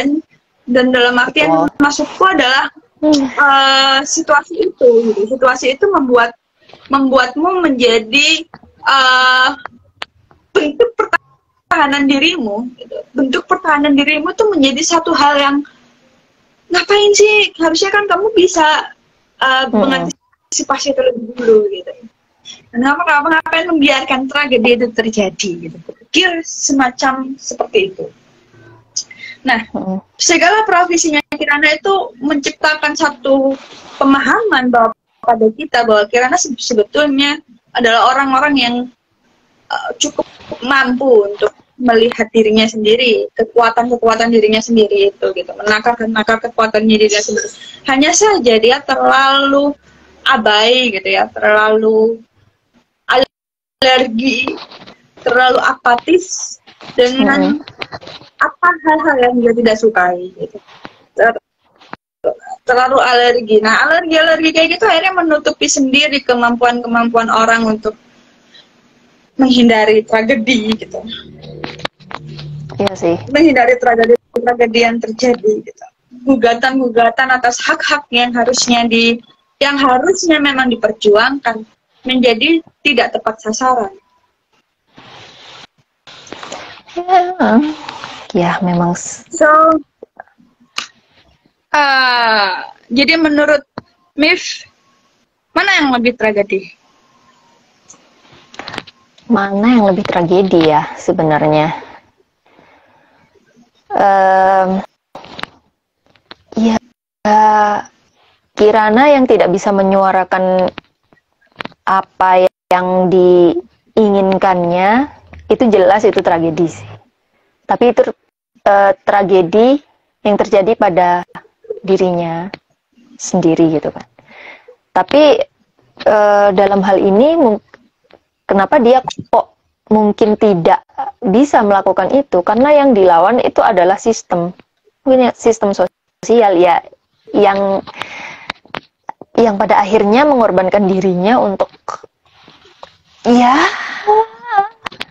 S3: dan dalam artian maksudku adalah situasi itu gitu. Situasi itu membuatmu menjadi bentuk pertahanan dirimu gitu. Bentuk pertahanan dirimu tuh menjadi satu hal yang ngapain sih? Harusnya kan kamu bisa mengantisipasi itu lebih dulu gitu. Kenapa ngapain membiarkan tragedi itu terjadi gitu. Pikir semacam seperti itu. Nah, segala profesinya Kirana itu menciptakan satu pemahaman bahwa pada kita bahwa Kirana sebetulnya adalah orang-orang yang cukup mampu untuk melihat dirinya sendiri, kekuatan dirinya sendiri itu gitu, menakar kekuatan dirinya sendiri. Hanya saja dia terlalu abai gitu ya, terlalu alergi, terlalu apatis dengan apa hal-hal yang dia tidak sukai gitu. Terlalu alergi. Nah, alergi kayak gitu akhirnya menutupi sendiri kemampuan orang untuk menghindari tragedi gitu.
S2: Iya sih.
S3: Menghindari tragedi yang terjadi gitu. Gugatan atas hak-hak yang harusnya memang diperjuangkan menjadi tidak tepat sasaran.
S2: Ya memang.
S3: So, jadi menurut Mif, mana yang lebih tragedi?
S2: Mana yang lebih tragedi ya sebenarnya? Ya, Kirana yang tidak bisa menyuarakan apa yang diinginkannya, itu jelas itu tragedi sih. Tapi itu tragedi yang terjadi pada dirinya sendiri gitu kan. Tapi dalam hal ini kenapa dia kok mungkin tidak bisa melakukan itu, karena yang dilawan itu adalah sistem sosial ya, yang pada akhirnya mengorbankan dirinya untuk ya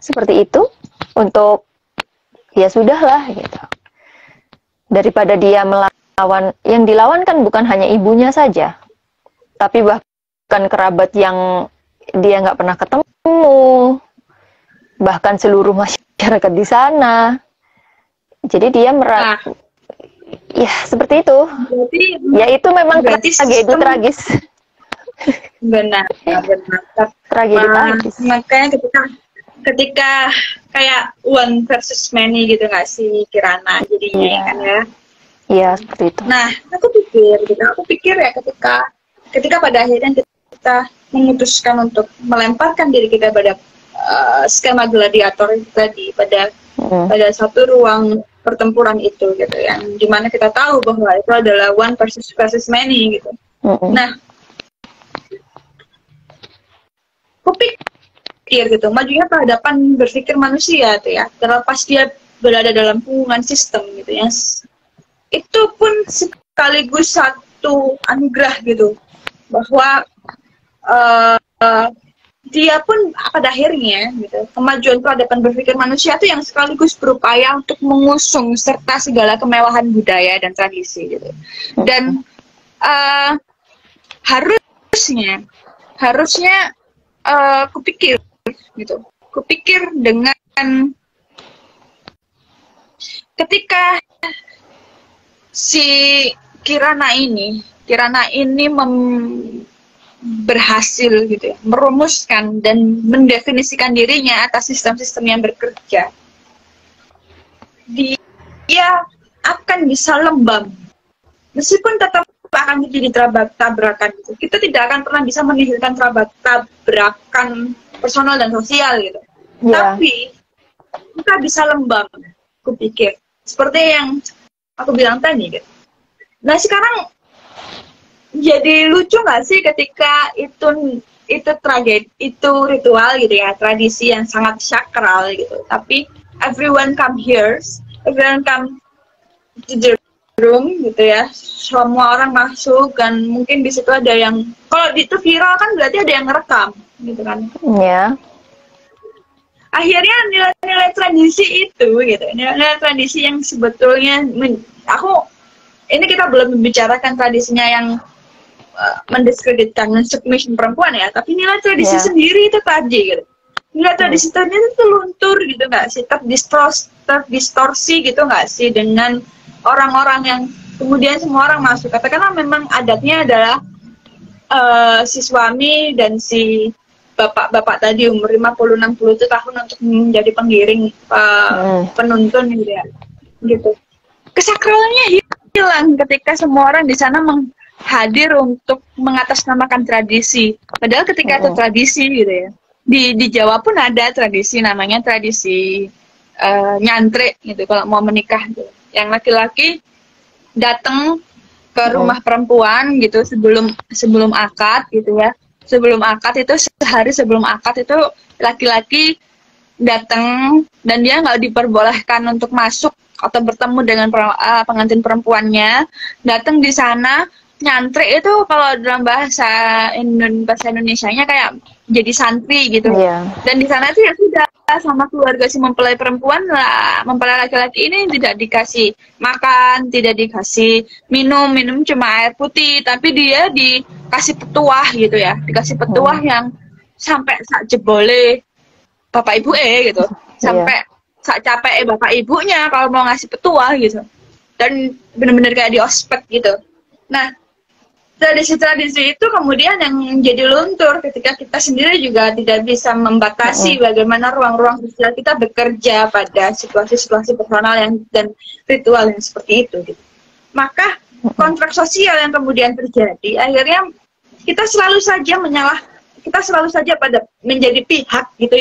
S2: seperti itu, untuk ya sudahlah gitu. Daripada dia melawan, yang dilawan kan bukan hanya ibunya saja, tapi bahkan kerabat yang dia nggak pernah ketemu, bahkan seluruh masyarakat di sana. Jadi dia ya seperti itu.
S3: Berarti,
S2: Ya itu memang
S3: berarti
S2: tragedi tragis.
S3: Benar, benar.
S2: Tragedi tragis.
S3: Makanya ketika kayak one versus many gitu nggak sih Kirana jadinya kan ya.
S2: Iya seperti itu.
S3: Nah, aku pikir ya ketika pada akhirnya kita memutuskan untuk melemparkan diri kita pada skema gladiator itu tadi, pada satu ruang pertempuran itu gitu, yang dimana kita tahu bahwa itu adalah one versus many gitu. Nah, aku pikir gitu, majunya peradaban berpikir manusia tuh ya, terlepas dia berada dalam hubungan sistem gitu ya, itu pun sekaligus satu anugerah gitu, bahwa dia pun pada akhirnya gitu, kemajuan peradaban berpikir manusia itu yang sekaligus berupaya untuk mengusung serta segala kemewahan budaya dan tradisi gitu. Dan harusnya kupikir dengan ketika si Kirana ini berhasil gitu ya, merumuskan dan mendefinisikan dirinya atas sistem-sistem yang bekerja, dia akan bisa lembam meskipun tetap akan terjadi tabrakan gitu. Kita tidak akan pernah bisa menihilkan tabrakan personal dan sosial gitu, tapi kita bisa lembam, aku pikir seperti yang aku bilang tadi gitu. Nah sekarang jadi lucu nggak sih ketika itu tragedi, itu ritual gitu ya, tradisi yang sangat sakral gitu, tapi everyone come to the room gitu ya, semua orang masuk, dan mungkin di situ ada yang, kalau itu viral kan berarti ada yang ngerekam gitu kan. Akhirnya nilai-nilai tradisi itu gitu, nilai tradisi yang sebetulnya ini kita belum membicarakan tradisinya yang mendiskreditkan submission perempuan ya, tapi nilai tradisi sendiri itu tadi gitu, nilai tradisi tadi itu luntur gitu nggak sih, terdistorsi gitu nggak sih, dengan orang-orang yang kemudian semua orang masuk, katakanlah memang adatnya adalah si suami dan si bapak tadi umur 50-60 tahun untuk menjadi penggiring penuntun gitu ya, gitu. Kesakralannya hilang ketika semua orang di sana hadir untuk mengatasnamakan tradisi. Padahal ketika itu tradisi gitu ya. Di Jawa pun ada tradisi namanya tradisi nyantrik gitu kalau mau menikah gitu. Yang laki-laki datang ke rumah perempuan gitu sebelum akad gitu ya. Sebelum akad itu, sehari sebelum akad itu laki-laki datang dan dia nggak diperbolehkan untuk masuk atau bertemu dengan pengantin perempuannya. Datang di sana, nyantrik itu kalau dalam bahasa Indonesianya kayak jadi santri gitu. Dan di sana itu ya sudah, sama keluarga si mempelai perempuan lah, mempelai laki-laki ini tidak dikasih makan, tidak dikasih minum cuma air putih, tapi dia dikasih petuah gitu ya, dikasih petuah yang sampai sak jebole bapak ibu gitu, sampai sak capek bapak ibunya kalau mau ngasih petuah gitu, dan benar-benar kayak di ospek gitu. Nah, tradisi-tradisi itu kemudian yang jadi luntur ketika kita sendiri juga tidak bisa membatasi bagaimana ruang-ruang sosial kita bekerja pada situasi-situasi personal dan ritual yang seperti itu gitu. Maka kontrak sosial yang kemudian terjadi, akhirnya kita selalu saja pada menjadi pihak gitu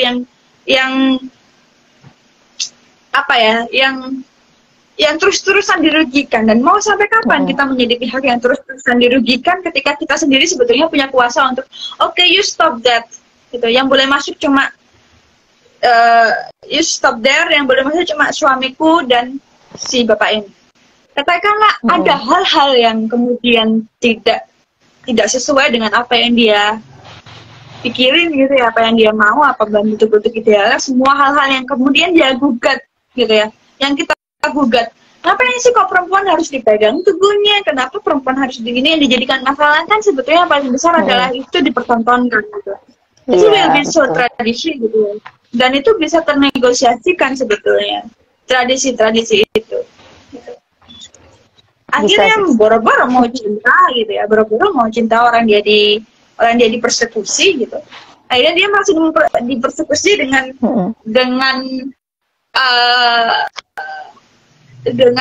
S3: yang apa ya, yang terus-terusan dirugikan. Dan mau sampai kapan kita menjadi pihak yang terus-terusan dirugikan ketika kita sendiri sebetulnya punya kuasa untuk you stop that gitu. Yang boleh masuk cuma you stop there, yang boleh masuk cuma suamiku dan si bapak ini. Katakanlah ada hal-hal yang kemudian tidak sesuai dengan apa yang dia pikirin gitu ya, apa yang dia mau, apa betul-betul idealnya, semua hal-hal yang kemudian dia gugat gitu ya, yang kita gugat ngapain sih kok perempuan harus dipegang tubuhnya, kenapa perempuan harus begini, yang dijadikan masalah kan sebetulnya yang paling besar adalah itu dipertontonkan gitu. Itu lebih so tradisi gitu, dan itu bisa ternegosiasikan sebetulnya tradisi-tradisi itu gitu. Akhirnya boro-boro mau cinta gitu ya, boro-boro mau cinta orang dia dipersekusi gitu, akhirnya dia masih dipersekusi dengan dengan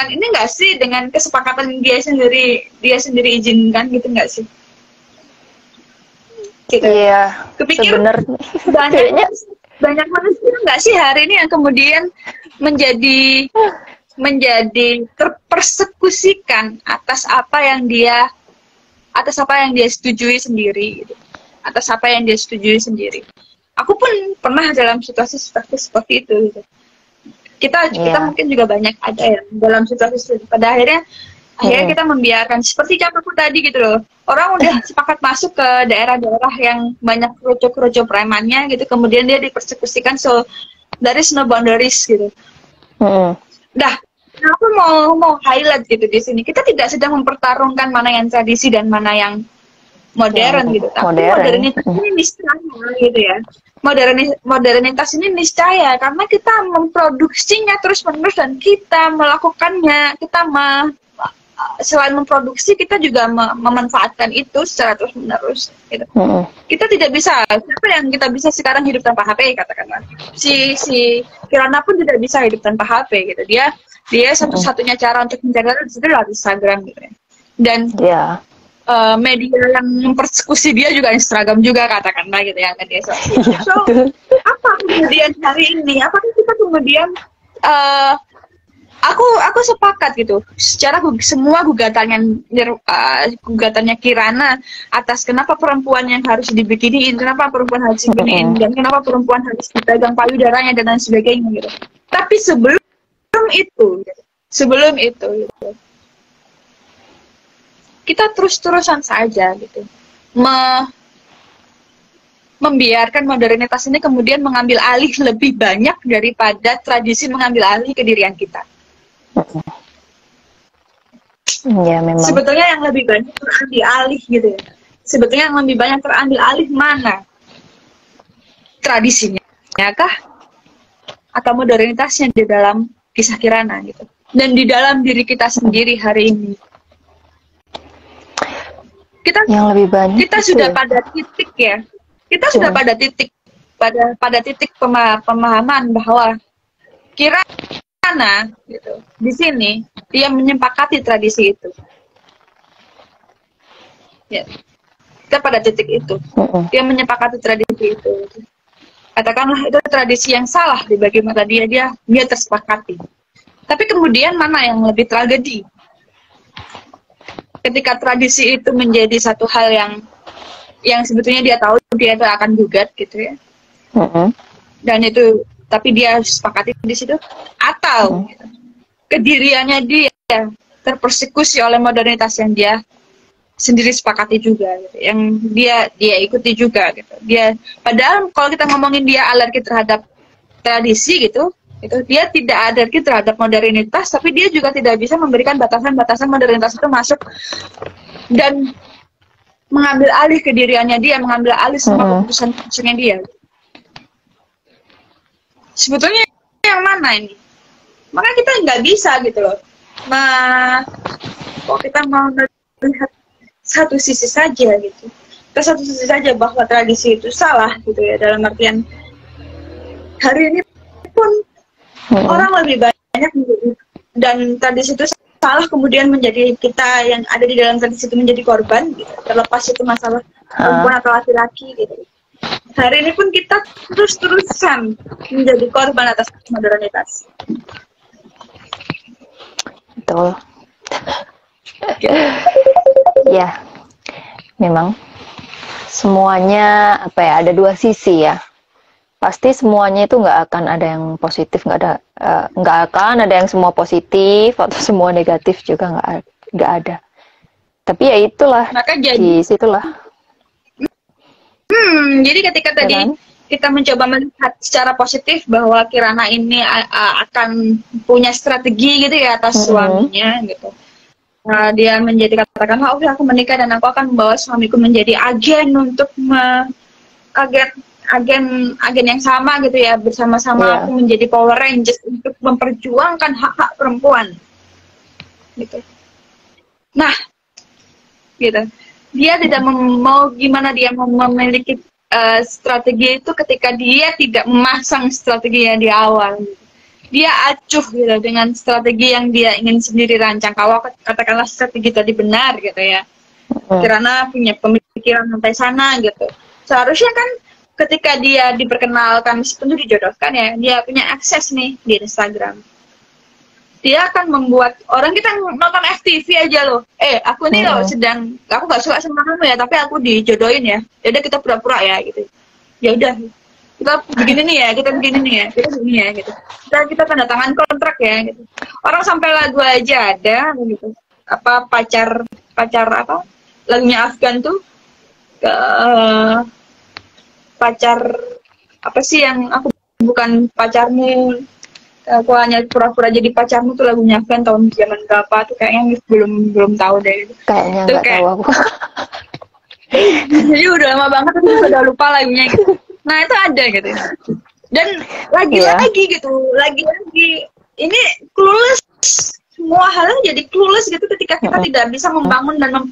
S3: ini enggak sih, dengan kesepakatan dia sendiri izinkan gitu enggak sih? Gitu. Iya. Kepikir banyak manusia enggak sih hari ini yang kemudian menjadi terpersekusikan atas apa yang dia setujui sendiri gitu. Atas apa yang dia setujui sendiri. Aku pun pernah dalam situasi seperti itu gitu. Kita mungkin juga banyak ada ya dalam situasi pada akhirnya kita membiarkan seperti contohku tadi gitu loh. Orang udah sepakat masuk ke daerah-daerah yang banyak kroco-kroco premannya gitu, kemudian dia dipersekusikan, so there is no boundaries gitu. Dah, aku mau highlight gitu di sini. Kita tidak sedang mempertarungkan mana yang tradisi dan mana yang modern gitu. Tapi modernitas ini niscaya gitu ya. Modernitas ini niscaya karena kita memproduksinya terus-menerus dan kita melakukannya. Selain memproduksi, kita juga memanfaatkan itu secara terus-menerus gitu. Kita tidak bisa, siapa yang kita bisa sekarang hidup tanpa HP katakanlah. Si Kirana pun tidak bisa hidup tanpa HP gitu. Dia satu-satunya cara untuk mencari itu adalah Instagram gitu ya. Dan media yang mempersekusi dia juga Instagram juga katakanlah gitu ya, media sosial. So, apa kemudian hari ini? Apakah kita kemudian aku sepakat gitu. Secara semua gugatannya Kirana atas kenapa perempuan yang harus dibikiniin, kenapa perempuan harus diginiin, dan kenapa perempuan harus dipegang payudaranya dan lain sebagainya gitu. Tapi sebelum itu gitu, kita terus-terusan saja gitu membiarkan modernitas ini kemudian mengambil alih lebih banyak daripada tradisi mengambil alih kedirian kita.
S2: Ya, memang.
S3: Sebetulnya yang lebih banyak terambil alih gitu ya. Sebetulnya yang lebih banyak terambil alih mana? Tradisinya kah? Atau modernitasnya di dalam kisah Kirana gitu. Dan di dalam diri kita sendiri hari ini.
S2: Yang lebih banyak
S3: kita sudah pada titik ya. Kita sudah pada titik pemahaman bahwa Kirana gitu. Di sini dia menyepakati tradisi itu. Ya. Kita pada titik itu. Dia menyepakati tradisi itu. Katakanlah itu tradisi yang salah di bagi mata dia tersepakati. Tapi kemudian mana yang lebih tragedi? Ketika tradisi itu menjadi satu hal yang sebetulnya dia tahu dia itu akan gugat gitu ya, dan itu tapi dia sepakati di situ, atau kediriannya dia terpersekusi oleh modernitas yang dia sendiri sepakati juga, gitu. Yang dia ikuti juga gitu. Padahal kalau kita ngomongin dia alergi terhadap tradisi gitu, itu dia tidak alergi terhadap modernitas, tapi dia juga tidak bisa memberikan batasan-batasan modernitas itu masuk dan mengambil alih kediriannya dia, mengambil alih semua keputusan-keputusannya dia. Sebetulnya yang mana ini? Maka kita nggak bisa gitu loh. Kalau kita mau melihat satu sisi saja gitu, kita satu sisi saja bahwa tradisi itu salah gitu ya, dalam artian hari ini pun orang lebih banyak dan tradisi itu salah, kemudian menjadi kita yang ada di dalam tradisi itu menjadi korban gitu. Terlepas itu masalah perempuan atau laki-laki gitu. Hari ini pun kita terus-terusan menjadi korban atas modernitas.
S2: Betul. Ya, memang semuanya ada dua sisi ya. Pasti semuanya itu nggak akan ada yang positif, nggak akan ada yang semua positif atau semua negatif juga nggak ada. Tapi ya itulah,
S3: maka
S2: di situlah.
S3: Jadi ketika tadi kita mencoba melihat secara positif bahwa Kirana ini akan punya strategi gitu ya atas suaminya gitu. Dia menjadi katakanlah, oke aku menikah dan aku akan membawa suamiku menjadi agen untuk agen yang sama gitu ya, bersama-sama aku menjadi Power Rangers untuk memperjuangkan hak-hak perempuan gitu. Nah, gitu. Dia tidak mau gimana dia mau memiliki strategi itu ketika dia tidak memasang strateginya di awal. Dia acuh gitu dengan strategi yang dia ingin sendiri rancang. Kalau katakanlah strategi tadi benar gitu ya, Kirana punya pemikiran sampai sana gitu. Seharusnya kan ketika dia diperkenalkan, meskipun dijodohkan ya, dia punya akses nih di Instagram. Dia akan membuat orang, kita nonton FTV aja loh. Aku nih loh sedang, aku gak suka sama kamu ya, tapi aku dijodohin ya. Yaudah kita pura-pura ya gitu. Ya udah, kita begini nih ya, kita begini nih ya, kita begini ya gitu. Kita tanda tangan kontrak ya gitu. Orang sampai lagu aja ada gitu. Apa pacar apa? Lagunya Afgan tuh pacar apa sih yang aku bukan pacarmu, aku hanya pura-pura jadi pacarmu tuh lagunya Afgan tahun zaman berapa tuh, kayaknya belum tahu deh.
S2: Kayaknya nggak tahu aku.
S3: Jadi udah lama banget tapi udah lupa lagunya gitu. Nah itu ada gitu. Dan lagi-lagi gitu, lagi-lagi ini clueless, semua halnya jadi clueless gitu ketika kita tidak bisa membangun dan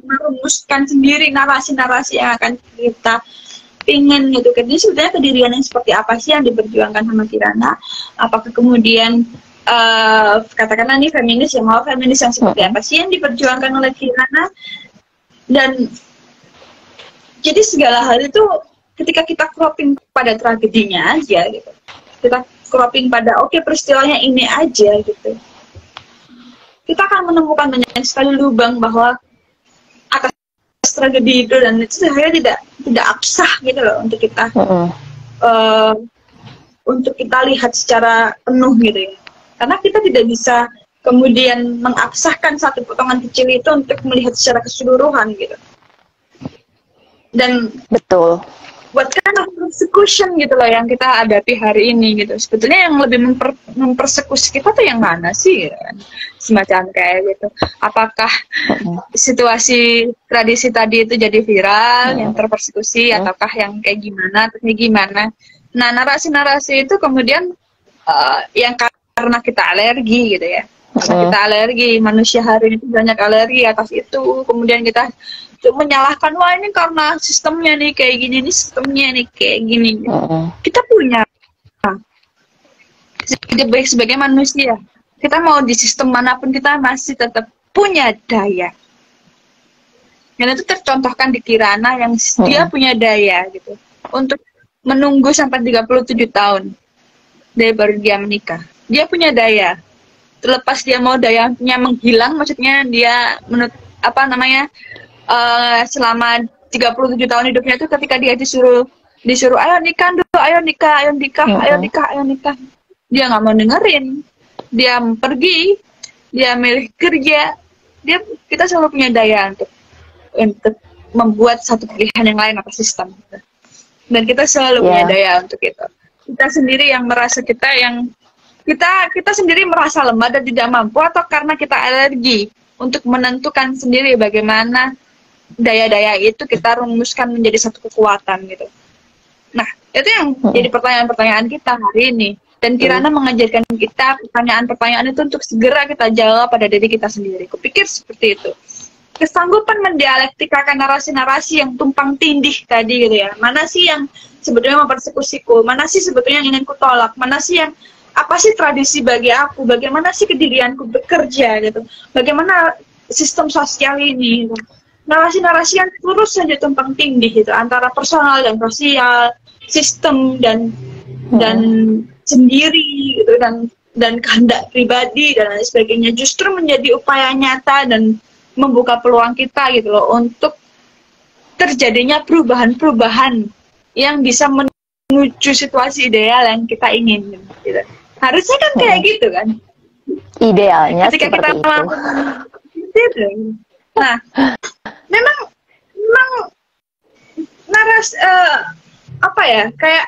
S3: merumuskan sendiri narasi-narasi yang akan kita pingin gitu. Jadi sebenarnya kedirian yang seperti apa sih yang diperjuangkan sama Kirana? Apakah kemudian katakanlah nih feminis yang mau feminis yang seperti apa sih yang diperjuangkan oleh Kirana? Dan jadi segala hal itu ketika kita cropping pada tragedinya aja gitu, kita cropping pada peristiwanya ini aja gitu, kita akan menemukan banyak sekali lubang bahwa atas tragedi itu, dan itu sebenarnya tidak absah gitu loh untuk kita untuk kita lihat secara penuh gitu ya, karena kita tidak bisa kemudian mengabsahkan satu potongan kecil itu untuk melihat secara keseluruhan gitu. Dan
S2: betul,
S3: what kind of persecution gitu loh yang kita hadapi hari ini gitu. Sebetulnya yang lebih mempersekusi kita tuh yang mana sih kan? Semacam kayak gitu. Apakah situasi tradisi tadi itu jadi viral, yang terpersekusi, ataukah yang kayak gimana? Nah, narasi-narasi itu kemudian yang karena kita alergi gitu ya. Karena kita alergi, manusia hari ini banyak alergi atas itu, kemudian kita menyalahkan, wah ini karena sistemnya nih kayak gini, ini sistemnya nih kayak gini. Kita punya sebagai manusia, kita mau di sistem manapun kita masih tetap punya daya. Dan itu tercontohkan di Kirana yang dia punya daya gitu untuk menunggu sampai 37 tahun dari baru dia menikah. Dia punya daya. Terlepas dia mau dayanya menghilang, maksudnya dia selama 37 tahun hidupnya itu ketika dia disuruh ayo nikah dulu, ayo nikah, dia nggak mau dengerin, dia pergi, dia milih kerja, kita selalu punya daya untuk membuat satu pilihan yang lain atas sistem, dan kita selalu punya daya untuk itu. Kita sendiri yang merasa kita sendiri merasa lemah dan tidak mampu, atau karena kita alergi untuk menentukan sendiri bagaimana daya-daya itu kita rumuskan menjadi satu kekuatan gitu. Nah, itu yang jadi pertanyaan-pertanyaan kita hari ini. Dan Kirana mengajarkan kita pertanyaan-pertanyaan itu untuk segera kita jawab pada diri kita sendiri. Kupikir seperti itu. Kesanggupan mendialektikakan narasi-narasi yang tumpang tindih tadi gitu ya. Mana sih yang sebetulnya mempersekusiku? Mana sih sebetulnya yang ingin kutolak? Mana sih yang apa sih tradisi bagi aku? Bagaimana sih kedirianku bekerja gitu? Bagaimana sistem sosial ini? Gitu. Narasi-narasi yang terus saja tumpang tindih gitu, antara personal dan sosial, sistem dan sendiri gitu, dan kehendak pribadi dan lain sebagainya, justru menjadi upaya nyata dan membuka peluang kita gitu loh untuk terjadinya perubahan-perubahan yang bisa menuju situasi ideal yang kita ingin gitu. Harusnya kan kayak gitu kan,
S2: idealnya
S3: ketika
S2: seperti
S3: kita itu. Nah, memang apa ya, kayak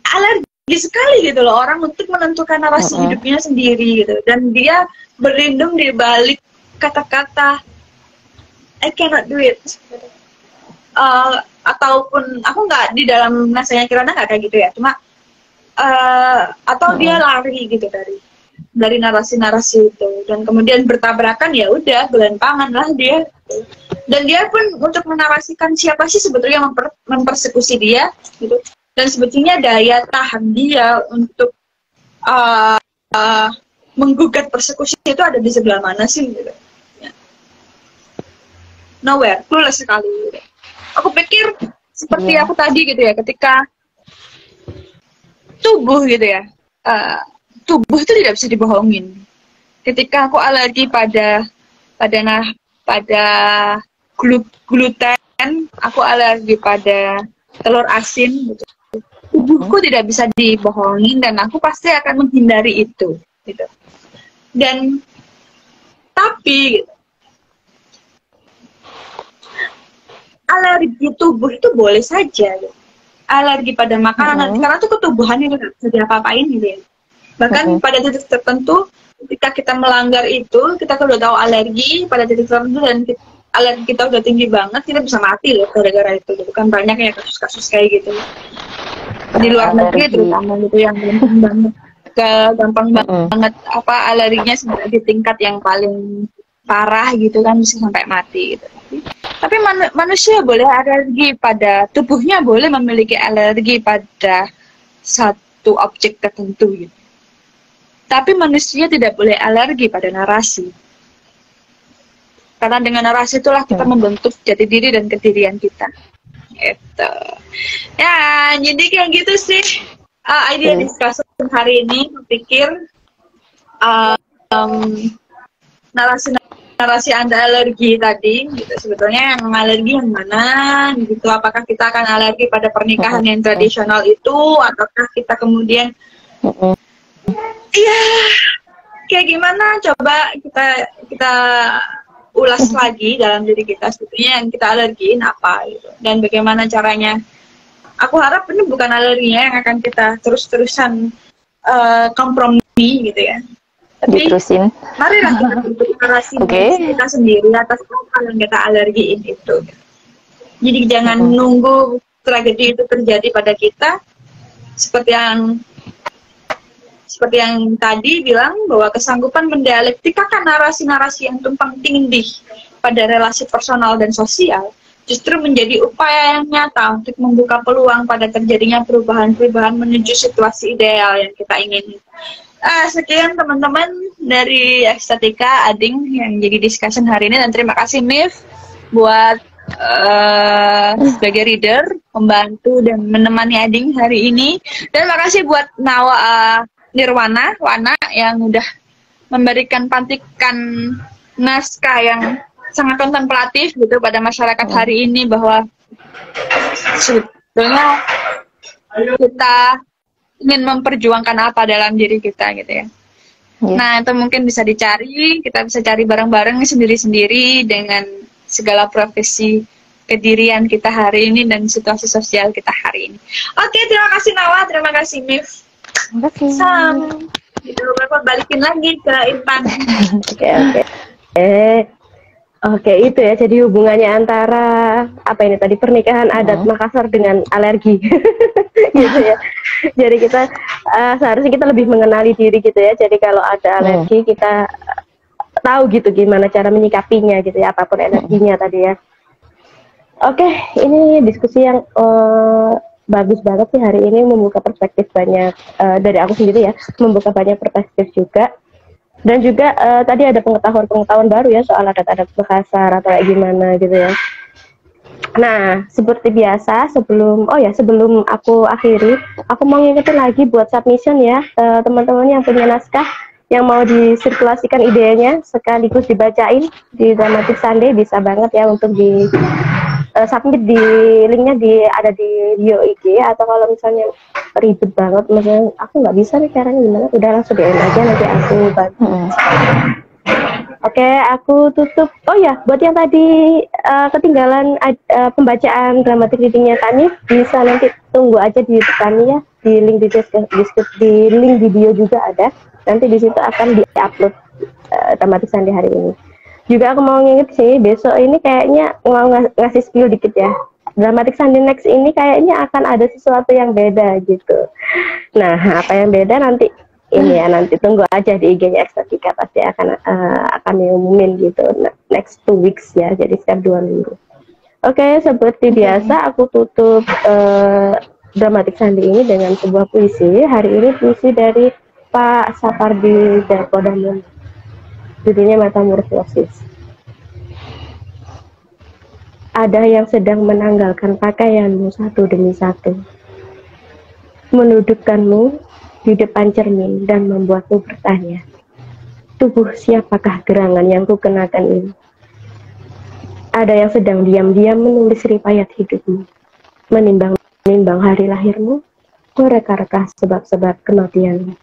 S3: alergi sekali gitu loh orang untuk menentukan narasi hidupnya sendiri gitu, dan dia berlindung di balik kata-kata I cannot do it. Ataupun aku nggak di dalam nasanya Kirana nggak kayak gitu ya, cuma atau dia lari gitu dari narasi-narasi itu, dan kemudian bertabrakan, ya udah gelantangan lah dia. Dan dia pun untuk menarasikan siapa sih sebetulnya yang mempersekusi dia gitu, dan sebetulnya daya tahan dia untuk menggugat persekusi itu ada di sebelah mana sih gitu. Ya. Nowhere, clueless sekali gitu. Aku pikir seperti aku tadi gitu ya, ketika tubuh gitu ya, tubuh itu tidak bisa dibohongin. Ketika aku alergi pada gluten, aku alergi pada telur asin gitu. Tubuhku tidak bisa dibohongin dan aku pasti akan menghindari itu gitu. Dan tapi gitu, alergi tubuh itu boleh saja gitu. Alergi pada makanan karena itu ketubuhan yang tidak bisa diapa-apain gitu ya. Bahkan pada titik tertentu ketika kita melanggar itu, kita udah tahu alergi pada titik tertentu dan alergi kita udah tinggi banget, kita bisa mati loh gara-gara itu gitu. Kan banyak ya kasus-kasus kayak gitu di luar negeri terutama gitu, yang gampang banget apa alerginya sampai di tingkat yang paling parah gitu kan, bisa sampai mati gitu. Tapi manusia boleh alergi pada tubuhnya, boleh memiliki alergi pada satu objek tertentu gitu. Tapi manusia tidak boleh alergi pada narasi. Karena dengan narasi itulah kita membentuk jati diri dan kedirian kita. Gitu. Ya, jadi kayak gitu sih idea diskusi hari ini. Aku pikir narasi Anda alergi tadi, gitu. Sebetulnya yang alergi yang mana, gitu. Apakah kita akan alergi pada pernikahan yang tradisional itu, ataukah kita kemudian, iya, kayak gimana? Coba kita ulas lagi dalam diri kita sebetulnya yang kita alergiin apa, gitu. Dan bagaimana caranya. Aku harap ini bukan alerginya yang akan kita terus-terusan kompromi, gitu ya. Tapi
S2: diterusin.
S3: marilah kita bentuk narasi kita sendiri atas apa yang kita alergiin itu. Jadi jangan nunggu tragedi itu terjadi pada kita, seperti yang tadi bilang bahwa kesanggupan mendialektikakan narasi-narasi yang tumpang tindih pada relasi personal dan sosial justru menjadi upaya yang nyata untuk membuka peluang pada terjadinya perubahan-perubahan menuju situasi ideal yang kita ingini. Sekian teman-teman dari Estetika Ading yang jadi discussion hari ini, dan terima kasih Mif buat sebagai reader, membantu dan menemani Ading hari ini, dan makasih buat Nawa Nirwana yang udah memberikan pantikan naskah yang sangat kontemplatif gitu pada masyarakat hari ini, bahwa sebetulnya kita ingin memperjuangkan apa dalam diri kita gitu ya. Nah, itu mungkin bisa dicari, kita bisa cari bareng-bareng sendiri-sendiri dengan segala profesi kedirian kita hari ini dan situasi sosial kita hari ini. Oke, terima kasih Nawa, terima kasih Mif.
S2: Terima kasih.
S3: Gitu, balikin lagi ke Intan.
S1: Oke, itu ya, jadi hubungannya antara apa ini tadi, pernikahan adat Makassar dengan alergi gitu ya. Jadi kita seharusnya kita lebih mengenali diri gitu ya. Jadi kalau ada alergi kita tahu gitu gimana cara menyikapinya gitu ya, apapun alerginya tadi ya. Oke, ini diskusi yang bagus banget sih hari ini, membuka perspektif banyak dari aku sendiri ya, membuka banyak perspektif juga. Dan juga tadi ada pengetahuan baru ya soal adat-adat Makassar atau kayak gimana gitu ya. Nah, seperti biasa sebelum aku akhiri, aku mau ngingetin lagi buat submission ya, teman-teman yang punya naskah yang mau disirkulasikan idenya sekaligus dibacain di Dramatic Sunday, bisa banget ya untuk di submit di linknya ada di bio IG, atau kalau misalnya ribet banget, misalnya aku nggak bisa nih caranya gimana, udah langsung DM aja, nanti aku bantu. Oke, aku tutup. Oh ya, buat yang tadi ketinggalan pembacaan dramatic readingnya kami, bisa nanti tunggu aja di YouTube kami ya, di link di link video juga ada. Nanti di situ akan diupload dramatic Sunday hari ini. Juga aku mau nginget sih, besok ini kayaknya mau ngasih skill dikit ya. Dramatic Sunday next ini kayaknya akan ada sesuatu yang beda gitu. Nah, apa yang beda nanti ini ya, nanti tunggu aja di IG-nya Estetika, pasti akan diumumin gitu next 2 weeks ya, jadi setiap 2 minggu. Oke, seperti biasa aku tutup Dramatic Sunday ini dengan sebuah puisi. Hari ini puisi dari Pak Sapardi Djoko Damono, judulnya Metamorfosis. Ada yang sedang menanggalkan pakaianmu satu demi satu, menundukkanmu di depan cermin dan membuatmu bertanya, tubuh siapakah gerangan yang kukenakan ini? Ada yang sedang diam-diam menulis riwayat hidupmu, menimbang-nimbang hari lahirmu, mereka-reka sebab-sebab kematianmu.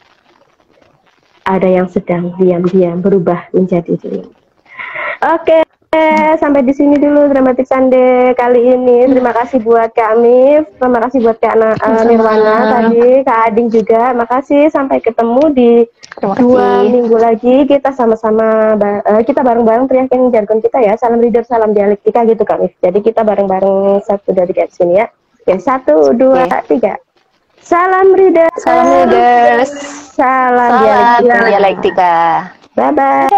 S1: Ada yang sedang diam-diam berubah menjadi dirimu. Oke, sampai di sini dulu Dramatic Sunday kali ini. Terima kasih buat Kak Amif, terima kasih buat Kak Nirwana tadi, Kak Ading juga. Makasih, sampai ketemu di 2 minggu lagi. Kita sama-sama kita bareng-bareng teriakin jargon kita ya. Salam reader, salam dialektika gitu Kak Amif. Jadi kita bareng-bareng satu dari sini ya. Oke, 1, 2, 3. Salam reader.
S2: Salam readers.
S1: Salam dialektika.
S2: Dialektika.
S1: Bye bye.